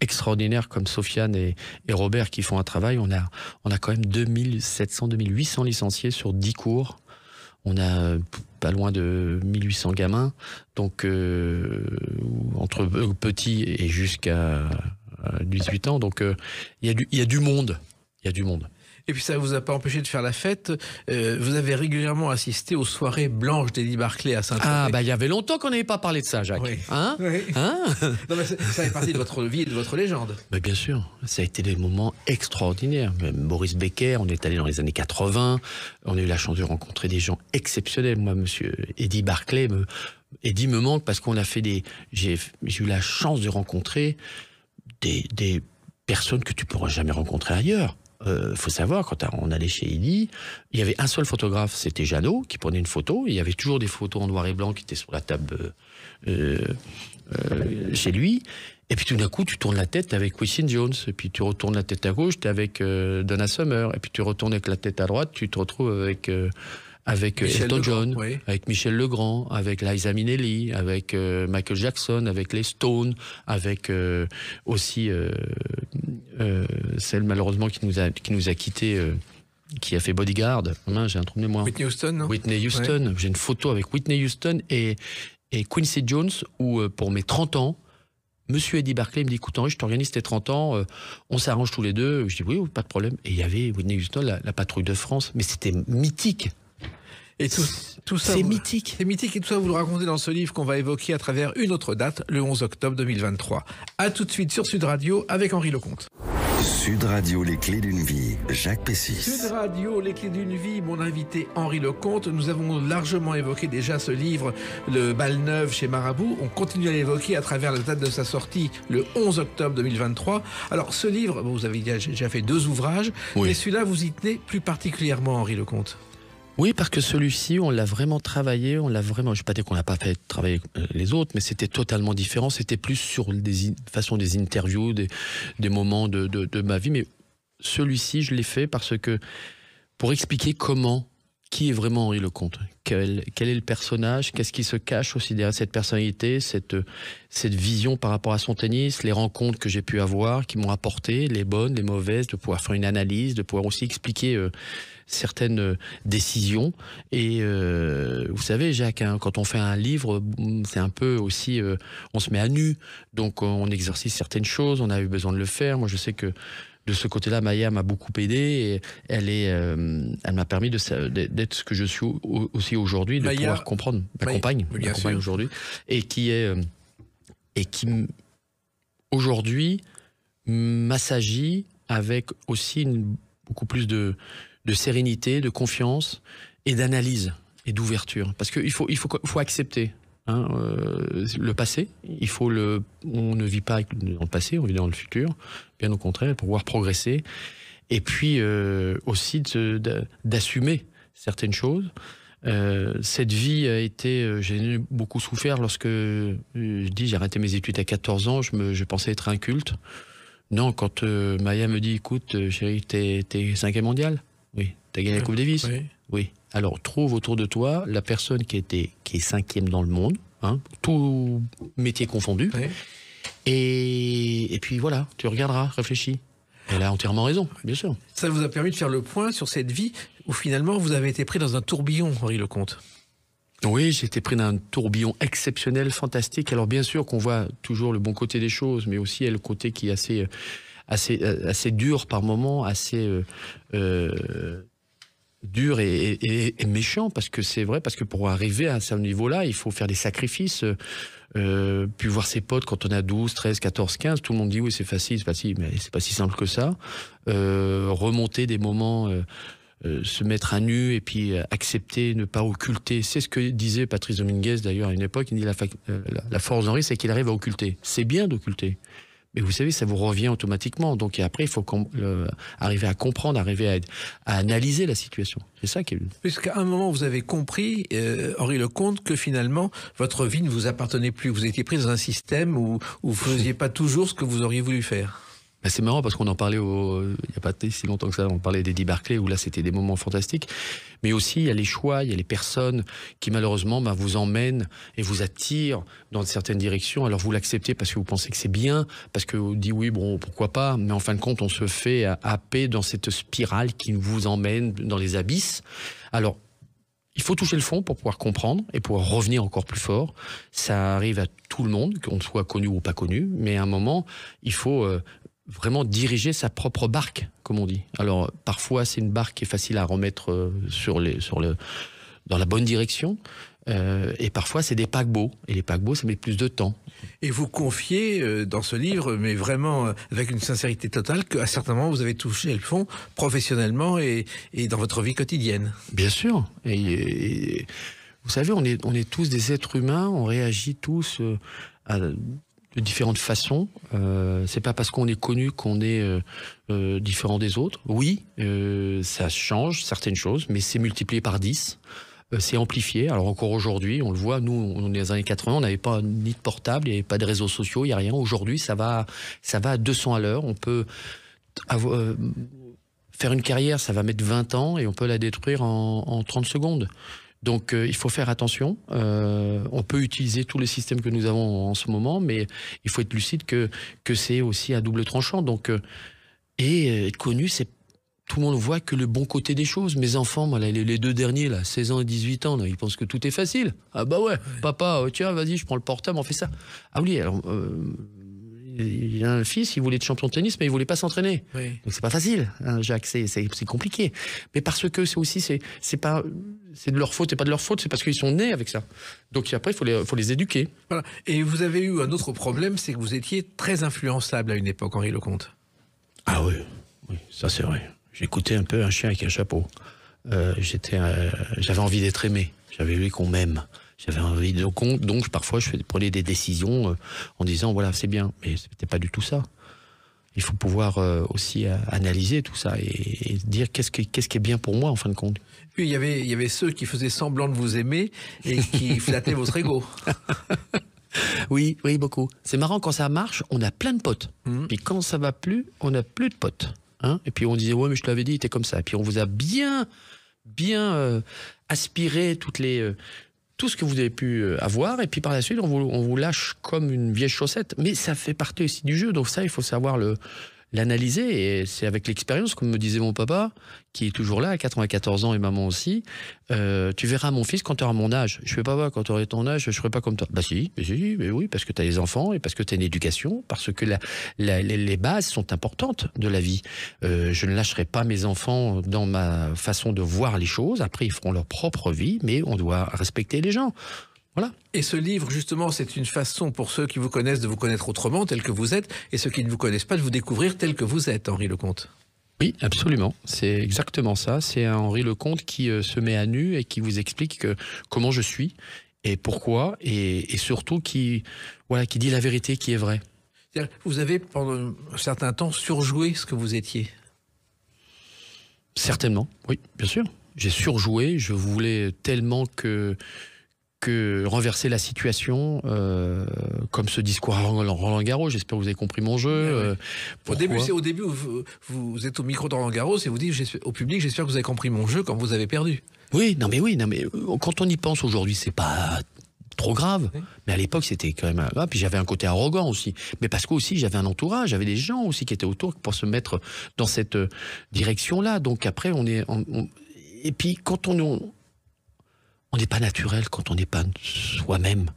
extraordinaire comme Sofiane et Robert qui font un travail. On a quand même 2700, 2800 licenciés sur 10 cours. On a pas loin de 1800 gamins, donc entre petits et jusqu'à 18 ans. Donc il y a du monde. Il y a du monde. Et puis ça ne vous a pas empêché de faire la fête. Vous avez régulièrement assisté aux soirées blanches d'Eddie Barclay à Saint-Tropez. Ah, bah il y avait longtemps qu'on n'avait pas parlé de ça, Jacques. Oui. Hein, oui. hein. Non, mais ça fait partie de votre vie et de votre légende. Mais bien sûr, ça a été des moments extraordinaires. Même Maurice Becker, on est allé dans les années 80, on a eu la chance de rencontrer des gens exceptionnels. Moi, monsieur Eddie Barclay, Eddie me manque parce qu'on a fait j'ai eu la chance de rencontrer des personnes que tu pourras jamais rencontrer ailleurs. Faut savoir, quand on allait chez Eddie, il y avait un seul photographe, c'était Jeannot, qui prenait une photo. Il y avait toujours des photos en noir et blanc qui étaient sur la table chez lui. Et puis tout d'un coup, tu tournes la tête avec Quincy Jones. Et puis tu retournes la tête à gauche, tu es avec Donna Summer. Et puis tu retournes avec la tête à droite, tu te retrouves avec Elton John, oui. Avec Michel Legrand, avec Liza Minnelli, avec Michael Jackson, avec les Stones, avec aussi celle malheureusement qui nous a quittés, qui a fait Bodyguard. J'ai un trou de mémoire. Whitney Houston, non? Whitney Houston. Ouais. J'ai une photo avec Whitney Houston et Quincy Jones où pour mes 30 ans, Monsieur Eddie Barclay me dit, écoute Henri, je t'organise tes 30 ans, on s'arrange tous les deux. Je dis oui, pas de problème. Et il y avait Whitney Houston, la patrouille de France, mais c'était mythique. Et tout ça, c'est mythique. C'est mythique et tout ça, vous le racontez dans ce livre qu'on va évoquer à travers une autre date, le 11 octobre 2023. À tout de suite sur Sud Radio avec Henri Lecomte. Sud Radio, les clés d'une vie, Jacques Pessis. Sud Radio, les clés d'une vie, mon invité Henri Lecomte. Nous avons largement évoqué déjà ce livre, Le Bal Neuve chez Marabout. On continue à l'évoquer à travers la date de sa sortie, le 11 octobre 2023. Alors ce livre, vous avez déjà fait 2 ouvrages, oui. Mais celui-là, vous y tenez plus particulièrement, Henri Lecomte. Oui, parce que celui-ci, on l'a vraiment travaillé, je ne vais pas dire qu'on n'a pas fait travailler les autres, mais c'était totalement différent. C'était plus sur des interviews, des moments de ma vie. Mais celui-ci, je l'ai fait parce que, pour expliquer qui est vraiment Henri Lecomte, quel est le personnage, qu'est-ce qui se cache aussi derrière cette personnalité, cette vision par rapport à son tennis, les rencontres que j'ai pu avoir, qui m'ont apporté, les bonnes, les mauvaises, de pouvoir faire une analyse, de pouvoir aussi expliquer certaines décisions. Et vous savez, Jacques, quand on fait un livre, c'est un peu aussi, on se met à nu, donc on exercice certaines choses, on a eu besoin de le faire. Moi, je sais que de ce côté-là, Maya m'a beaucoup aidé et elle m'a permis d'être ce que je suis aussi aujourd'hui, de Maya, pouvoir comprendre ma compagne aujourd'hui, et qui aujourd'hui m'assagit avec aussi beaucoup plus de sérénité, de confiance et d'analyse et d'ouverture. Parce qu'il faut accepter le passé. On ne vit pas dans le passé, on vit dans le futur. Bien au contraire, pour pouvoir progresser. Et puis aussi d'assumer certaines choses. Cette vie a été... j'ai beaucoup souffert lorsque j'ai arrêté mes études à 14 ans. Je pensais être inculte. Non, quand Maya me dit, écoute, chérie, t'es 5e mondial. Oui. T'as gagné la Coupe Davis. Oui. Alors, trouve autour de toi la personne qui est 5e dans le monde, tout métier confondu. Oui. Et puis voilà, tu regarderas, réfléchis. Elle a entièrement raison, bien sûr. Ça vous a permis de faire le point sur cette vie où finalement vous avez été pris dans un tourbillon, Henri Lecomte. Oui, j'ai été pris dans un tourbillon exceptionnel, fantastique. Alors bien sûr qu'on voit toujours le bon côté des choses, mais aussi il y a le côté qui est assez dur par moments, assez dur et méchant, parce que c'est vrai, parce que pour arriver à ce niveau-là, il faut faire des sacrifices. Puis voir ses potes quand on a 12, 13, 14, 15, tout le monde dit oui c'est facile, mais c'est pas si simple que ça. Remonter des moments, se mettre à nu et puis accepter, ne pas occulter. C'est ce que disait Patrice Dominguez d'ailleurs à une époque, il dit la force d'Henri c'est qu'il arrive à occulter. C'est bien d'occulter. Mais vous savez, ça vous revient automatiquement. Donc après, il faut arriver à comprendre, arriver à analyser la situation. C'est ça qui est... Puisqu'à un moment, vous avez compris, Henri Lecomte, que finalement, votre vie ne vous appartenait plus. Vous étiez pris dans un système où vous ne faisiez pas toujours ce que vous auriez voulu faire. Ben c'est marrant parce qu'on en parlait il n'y a pas si longtemps que ça, on parlait d'Eddie Barclay où là c'était des moments fantastiques, mais aussi il y a les choix, il y a les personnes qui malheureusement vous emmènent et vous attirent dans certaines directions. Alors vous l'acceptez parce que vous pensez que c'est bien, parce que vous dites oui bon pourquoi pas, mais en fin de compte on se fait happer dans cette spirale qui vous emmène dans les abysses. Alors il faut toucher le fond pour pouvoir comprendre et pouvoir revenir encore plus fort. Ça arrive à tout le monde, qu'on soit connu ou pas connu, mais à un moment, il faut vraiment diriger sa propre barque, comme on dit. Alors, parfois, c'est une barque qui est facile à remettre dans la bonne direction, et parfois, c'est des paquebots. Et les paquebots, ça met plus de temps. Et vous confiez dans ce livre, mais vraiment avec une sincérité totale, qu'à certains moments, vous avez touché le fond professionnellement et dans votre vie quotidienne. Bien sûr. Et vous savez, on est tous des êtres humains, on réagit tous de différentes façons. C'est pas parce qu'on est connu qu'on est différent des autres. Oui, ça change certaines choses, mais c'est multiplié par 10. C'est amplifié. Alors encore aujourd'hui, on le voit, nous, on est dans les années 80, on n'avait pas ni de portable, il n'y avait pas de réseaux sociaux, il n'y a rien. Aujourd'hui, ça va à 200 à l'heure. On peut faire une carrière, ça va mettre 20 ans et on peut la détruire en 30 secondes. Donc il faut faire attention. On peut utiliser tous les systèmes que nous avons en ce moment, mais il faut être lucide que c'est aussi à double tranchant. Donc, et être connu, c'est tout le monde voit que le bon côté des choses. Mes enfants, moi, les deux derniers, là, 16 ans et 18 ans, là, ils pensent que tout est facile. Ah bah ouais, papa, tiens, vas-y, je prends le portable, on fait ça. Ah oui, alors, il y a un fils, il voulait être champion de tennis, mais il voulait pas s'entraîner. Oui. Donc c'est pas facile, hein, Jacques, c'est compliqué. Mais parce que c'est de leur faute et pas de leur faute, c'est parce qu'ils sont nés avec ça. Donc après, il faut les éduquer. Voilà. Et vous avez eu un autre problème, c'est que vous étiez très influençable à une époque, Henri Lecomte. Ah oui, ça c'est vrai. J'écoutais un peu un chien avec un chapeau. J'avais envie d'être aimé. J'avais envie qu'on m'aime. J'avais envie de compte. Donc parfois, je prenais des décisions en disant voilà, c'est bien. Mais c'était pas du tout ça. Il faut pouvoir aussi analyser tout ça et dire qu'est-ce qui est bien pour moi en fin de compte. Puis il y avait ceux qui faisaient semblant de vous aimer et qui flattaient votre ego. Oui, beaucoup. C'est marrant, quand ça marche, on a plein de potes. Puis quand ça va plus, on n'a plus de potes. Hein, et puis on disait ouais, mais je te l'avais dit, t'es comme ça. Et puis on vous a bien aspiré tout ce que vous avez pu avoir, et puis par la suite on vous lâche comme une vieille chaussette. Mais ça fait partie aussi du jeu, donc ça il faut savoir l'analyser, et c'est avec l'expérience, comme me disait mon papa, qui est toujours là à 94 ans, et maman aussi. Tu verras mon fils quand tu auras mon âge. Je fais pas, quand tu auras ton âge, je serai pas comme toi. Bah si, mais oui, parce que tu as les enfants et parce que tu as une éducation, parce que les bases sont importantes de la vie. Je ne lâcherai pas mes enfants dans ma façon de voir les choses. Après, ils feront leur propre vie, mais on doit respecter les gens. Voilà. Et ce livre, justement, c'est une façon pour ceux qui vous connaissent de vous connaître autrement, tel que vous êtes, et ceux qui ne vous connaissent pas de vous découvrir tel que vous êtes, Henri Lecomte. Oui, absolument. C'est exactement ça. C'est un Henri Lecomte qui se met à nu et qui vous explique comment je suis et pourquoi, et surtout qui dit la vérité, qui est vraie. Vous avez, pendant un certain temps, surjoué ce que vous étiez. Certainement, oui, bien sûr. J'ai surjoué, je voulais tellement que renverser la situation, comme ce discours à Roland Garros. J'espère que vous avez compris mon jeu. Au début, vous êtes au micro de Roland Garros et vous dites au public, j'espère que vous avez compris mon jeu quand vous avez perdu. Oui, non mais quand on y pense aujourd'hui, c'est pas trop grave. Oui. Mais à l'époque, c'était quand même... puis j'avais un côté arrogant aussi. Mais parce que aussi, j'avais un entourage, j'avais des gens aussi qui étaient autour pour se mettre dans cette direction-là. Donc après, et puis quand on n'est pas naturel quand on n'est pas soi-même.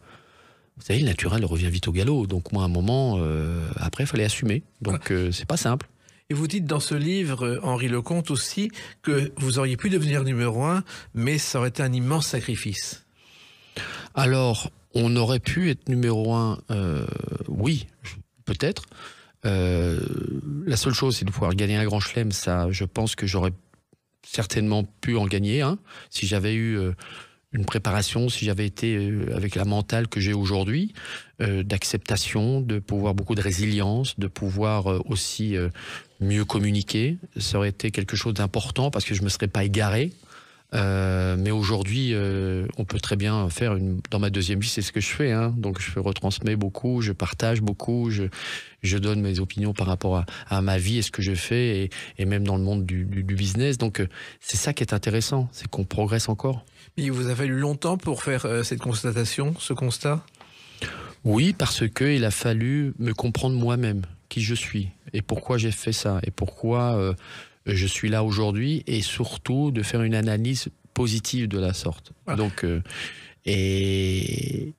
Vous savez, le naturel revient vite au galop. Donc moi, à un moment, après, il fallait assumer. Donc c'est pas simple. Et vous dites dans ce livre, Henri Lecomte aussi, que vous auriez pu devenir numéro 1, mais ça aurait été un immense sacrifice. Alors, on aurait pu être numéro 1, oui, peut-être. La seule chose, c'est de pouvoir gagner un grand chelem. Ça, je pense que j'aurais certainement pu en gagner un, si j'avais eu... une préparation, si j'avais été avec la mentale que j'ai aujourd'hui, d'acceptation, de pouvoir beaucoup de résilience, de pouvoir aussi mieux communiquer. Ça aurait été quelque chose d'important parce que je ne me serais pas égaré. Mais aujourd'hui, on peut très bien faire dans ma deuxième vie, c'est ce que je fais. Hein. Donc je retransmets beaucoup, je partage beaucoup, je donne mes opinions par rapport à ma vie et ce que je fais, et même dans le monde du business. Donc c'est ça qui est intéressant, c'est qu'on progresse encore. Mais il vous a fallu longtemps pour faire cette constatation, ce constat ? Oui, parce qu'il a fallu me comprendre moi-même, qui je suis, et pourquoi j'ai fait ça, et pourquoi je suis là aujourd'hui, et surtout de faire une analyse positive de la sorte. Voilà. Donc, et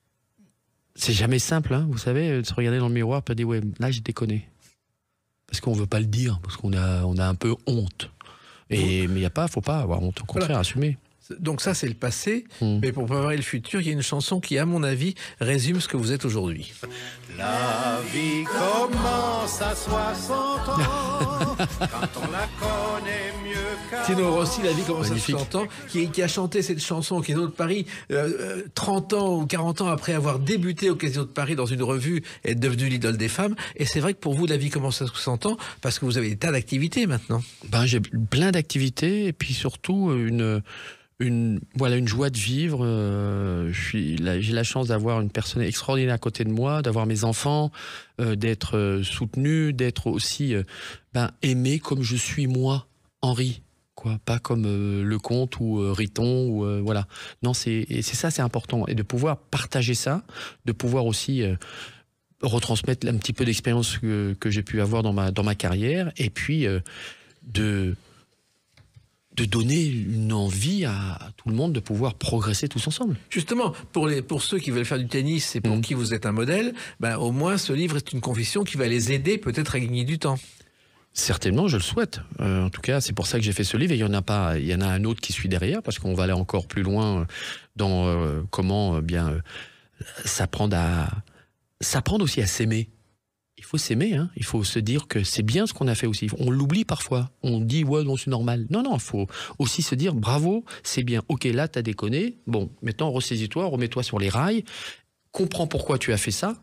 c'est jamais simple, hein, vous savez, de se regarder dans le miroir et de dire, ouais, là, j'ai déconné. Parce qu'on veut pas le dire, parce qu'on a un peu honte. Mais faut pas avoir honte, au contraire, assumer. Donc ça, c'est le passé, mais pour préparer le futur, il y a une chanson qui, à mon avis, résume ce que vous êtes aujourd'hui. La vie commence à 60 ans, quand on la connaît mieux qu'avant. Tino Rossi, La vie commence Magnifique. à 60 ans, qui a chanté cette chanson au Casino de Paris 30 ans ou 40 ans après avoir débuté au Casino de Paris dans une revue et être devenu l'idole des femmes. Et c'est vrai que pour vous, la vie commence à 60 ans parce que vous avez des tas d'activités maintenant. J'ai plein d'activités et puis surtout une joie de vivre. J'ai la chance d'avoir une personne extraordinaire à côté de moi, d'avoir mes enfants, d'être soutenu, d'être aussi aimé comme je suis moi, Henri. Quoi, pas comme Lecomte ou Riton ou voilà. Non, c'est ça, c'est important, et de pouvoir partager ça, de pouvoir aussi retransmettre un petit peu d'expérience que j'ai pu avoir dans ma carrière, et puis de donner une envie à tout le monde de pouvoir progresser tous ensemble. Justement, pour ceux qui veulent faire du tennis et pour qui vous êtes un modèle, au moins ce livre est une confession qui va les aider peut-être à gagner du temps. Certainement, je le souhaite. En tout cas, c'est pour ça que j'ai fait ce livre, et il y en a un autre qui suit derrière, parce qu'on va aller encore plus loin dans comment s'apprendre aussi à s'aimer. Il faut s'aimer, hein. Il faut se dire que c'est bien ce qu'on a fait aussi. On l'oublie parfois. On dit, ouais, non, c'est normal. Non, il faut aussi se dire, bravo, c'est bien. Ok, là, t'as déconné. Bon, maintenant, ressaisis-toi, remets-toi sur les rails. Comprends pourquoi tu as fait ça.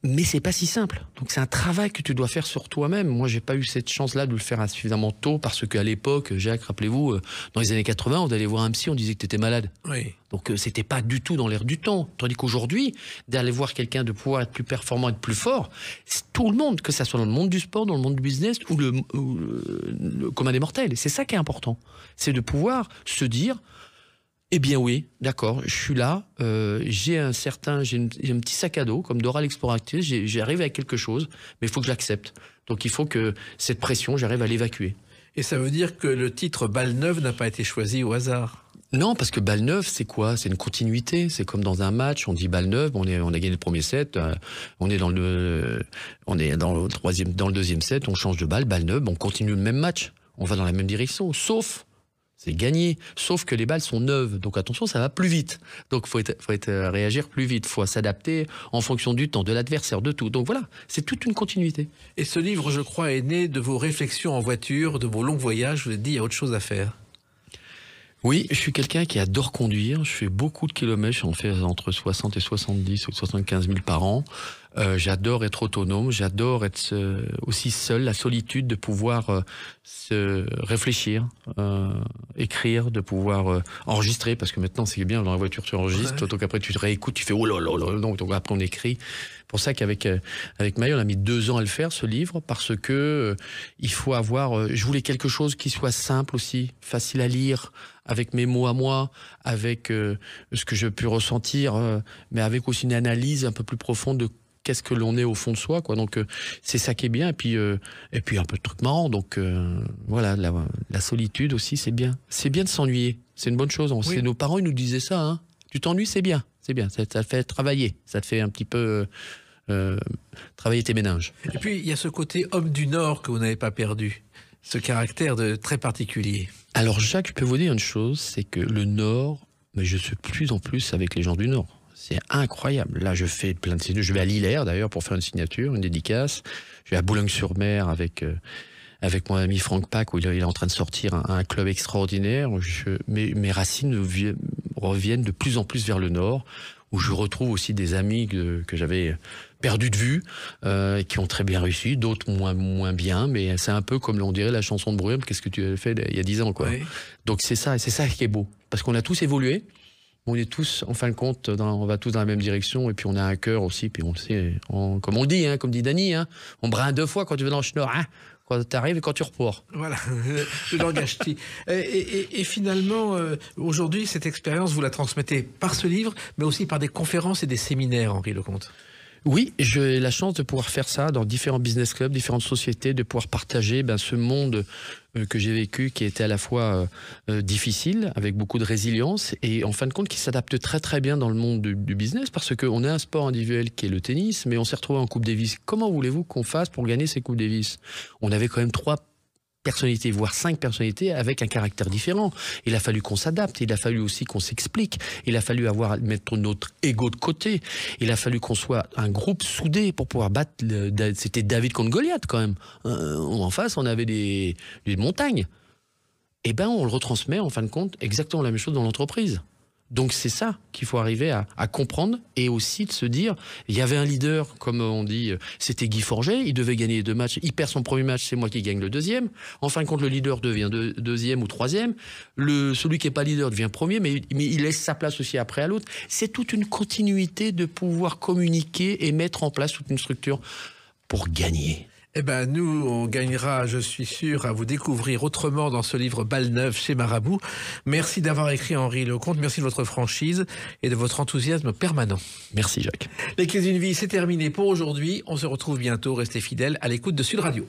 Mais c'est pas si simple. Donc c'est un travail que tu dois faire sur toi-même. Moi, j'ai pas eu cette chance-là de le faire suffisamment tôt, parce qu'à l'époque, Jacques, rappelez-vous, dans les années 80, on allait voir un psy, on disait que t'étais malade. Oui. Donc c'était pas du tout dans l'air du temps. Tandis qu'aujourd'hui, d'aller voir quelqu'un, de pouvoir être plus performant, être plus fort, c'est tout le monde, que ça soit dans le monde du sport, dans le monde du business ou le commun des mortels. Et c'est ça qui est important. C'est de pouvoir se dire, eh bien oui, d'accord, je suis là, j'ai un petit sac à dos, comme Dora l'exploratrice, j'arrive avec quelque chose, mais il faut que je l'accepte. Donc il faut que cette pression, j'arrive à l'évacuer. Et ça veut dire que le titre Balle neuve n'a pas été choisi au hasard? Non, parce que balle neuve, c'est quoi? C'est une continuité. C'est comme dans un match, on dit balle neuve, on a gagné le premier set, on est dans le deuxième set, on change de balle neuve, on continue le même match, on va dans la même direction, c'est gagné, sauf que les balles sont neuves, donc attention, ça va plus vite. Donc faut réagir plus vite, faut s'adapter en fonction du temps, de l'adversaire, de tout. Donc voilà, c'est toute une continuité. Et ce livre, je crois, est né de vos réflexions en voiture, de vos longs voyages. Vous vous êtes dit, il y a autre chose à faire. Oui, je suis quelqu'un qui adore conduire. Je fais beaucoup de kilomètres. J'en fais entre 60 et 70 ou 75 000 par an. J'adore être autonome. J'adore être aussi seul, la solitude, de pouvoir se réfléchir, écrire, de pouvoir enregistrer. Parce que maintenant, c'est bien, dans la voiture, tu enregistres. Ouais. Donc après, tu te réécoutes, tu fais oh là là là. Donc après, on écrit. C'est pour ça qu'avec Maï, on a mis 2 ans à le faire, ce livre, parce que il faut avoir... je voulais quelque chose qui soit simple aussi, facile à lire, avec mes mots à moi, avec ce que je peux ressentir, mais avec aussi une analyse un peu plus profonde de qu'est-ce que l'on est au fond de soi, quoi. Donc c'est ça qui est bien, et puis un peu de trucs marrants. Donc voilà, la solitude aussi, c'est bien. C'est bien de s'ennuyer, c'est une bonne chose. Oui. Nos parents, ils nous disaient ça, hein. Tu t'ennuies, c'est bien. Ça te fait travailler, ça te fait un petit peu travailler tes méninges. Et puis il y a ce côté homme du Nord que vous n'avez pas perdu, ce caractère très particulier. Alors Jacques, je peux vous dire une chose, c'est que le Nord, mais je suis de plus en plus avec les gens du Nord. C'est incroyable. Là, je fais plein de signatures. Je vais à Lillers, d'ailleurs, pour faire une signature, une dédicace. Je vais à Boulogne-sur-Mer avec mon ami Franck Pack, où il est en train de sortir un club extraordinaire. Mes racines reviennent de plus en plus vers le Nord, où je retrouve aussi des amis que j'avais perdus de vue, qui ont très bien réussi, d'autres moins bien, mais c'est un peu comme on dirait la chanson de Brume, qu'est-ce que tu as fait il y a 10 ans, quoi. Oui. Donc c'est ça qui est beau, parce qu'on a tous évolué, on est tous, en fin de compte, on va tous dans la même direction, et puis on a un cœur aussi, puis on le sait, comme on le dit, hein, comme dit Dany, hein, on brille 2 fois quand tu vas dans le schnorr, hein, quand tu arrives et quand tu repars. Voilà, le langage petit. Et finalement, aujourd'hui, cette expérience, vous la transmettez par ce livre, mais aussi par des conférences et des séminaires, Henri Lecomte. Oui, j'ai la chance de pouvoir faire ça dans différents business clubs, différentes sociétés, de pouvoir partager ce monde que j'ai vécu, qui était à la fois difficile, avec beaucoup de résilience, et en fin de compte qui s'adapte très très bien dans le monde du business, parce qu'on a un sport individuel qui est le tennis, mais on s'est retrouvé en Coupe Davis. Comment voulez-vous qu'on fasse pour gagner ces Coupes Davis? On avait quand même 3 personnalités, voire 5 personnalités avec un caractère différent. Il a fallu qu'on s'adapte, il a fallu aussi qu'on s'explique, il a fallu mettre notre ego de côté, il a fallu qu'on soit un groupe soudé pour pouvoir battre, c'était David contre Goliath quand même. En face, on avait des montagnes. Et on le retransmet en fin de compte exactement la même chose dans l'entreprise. Donc c'est ça qu'il faut arriver à comprendre, et aussi de se dire, il y avait un leader, comme on dit, c'était Guy Forget, il devait gagner les 2 matchs, il perd son premier match, c'est moi qui gagne le deuxième. En fin de compte, le leader devient deuxième ou troisième, celui qui n'est pas leader devient premier, mais il laisse sa place aussi après à l'autre. C'est toute une continuité de pouvoir communiquer et mettre en place toute une structure pour gagner. Nous, on gagnera, je suis sûr, à vous découvrir autrement dans ce livre Balle Neuve chez Marabout. Merci d'avoir écrit Henri Lecomte, merci de votre franchise et de votre enthousiasme permanent. Merci Jacques. Les Clés d'une vie, c'est terminé pour aujourd'hui. On se retrouve bientôt, restez fidèles à l'écoute de Sud Radio.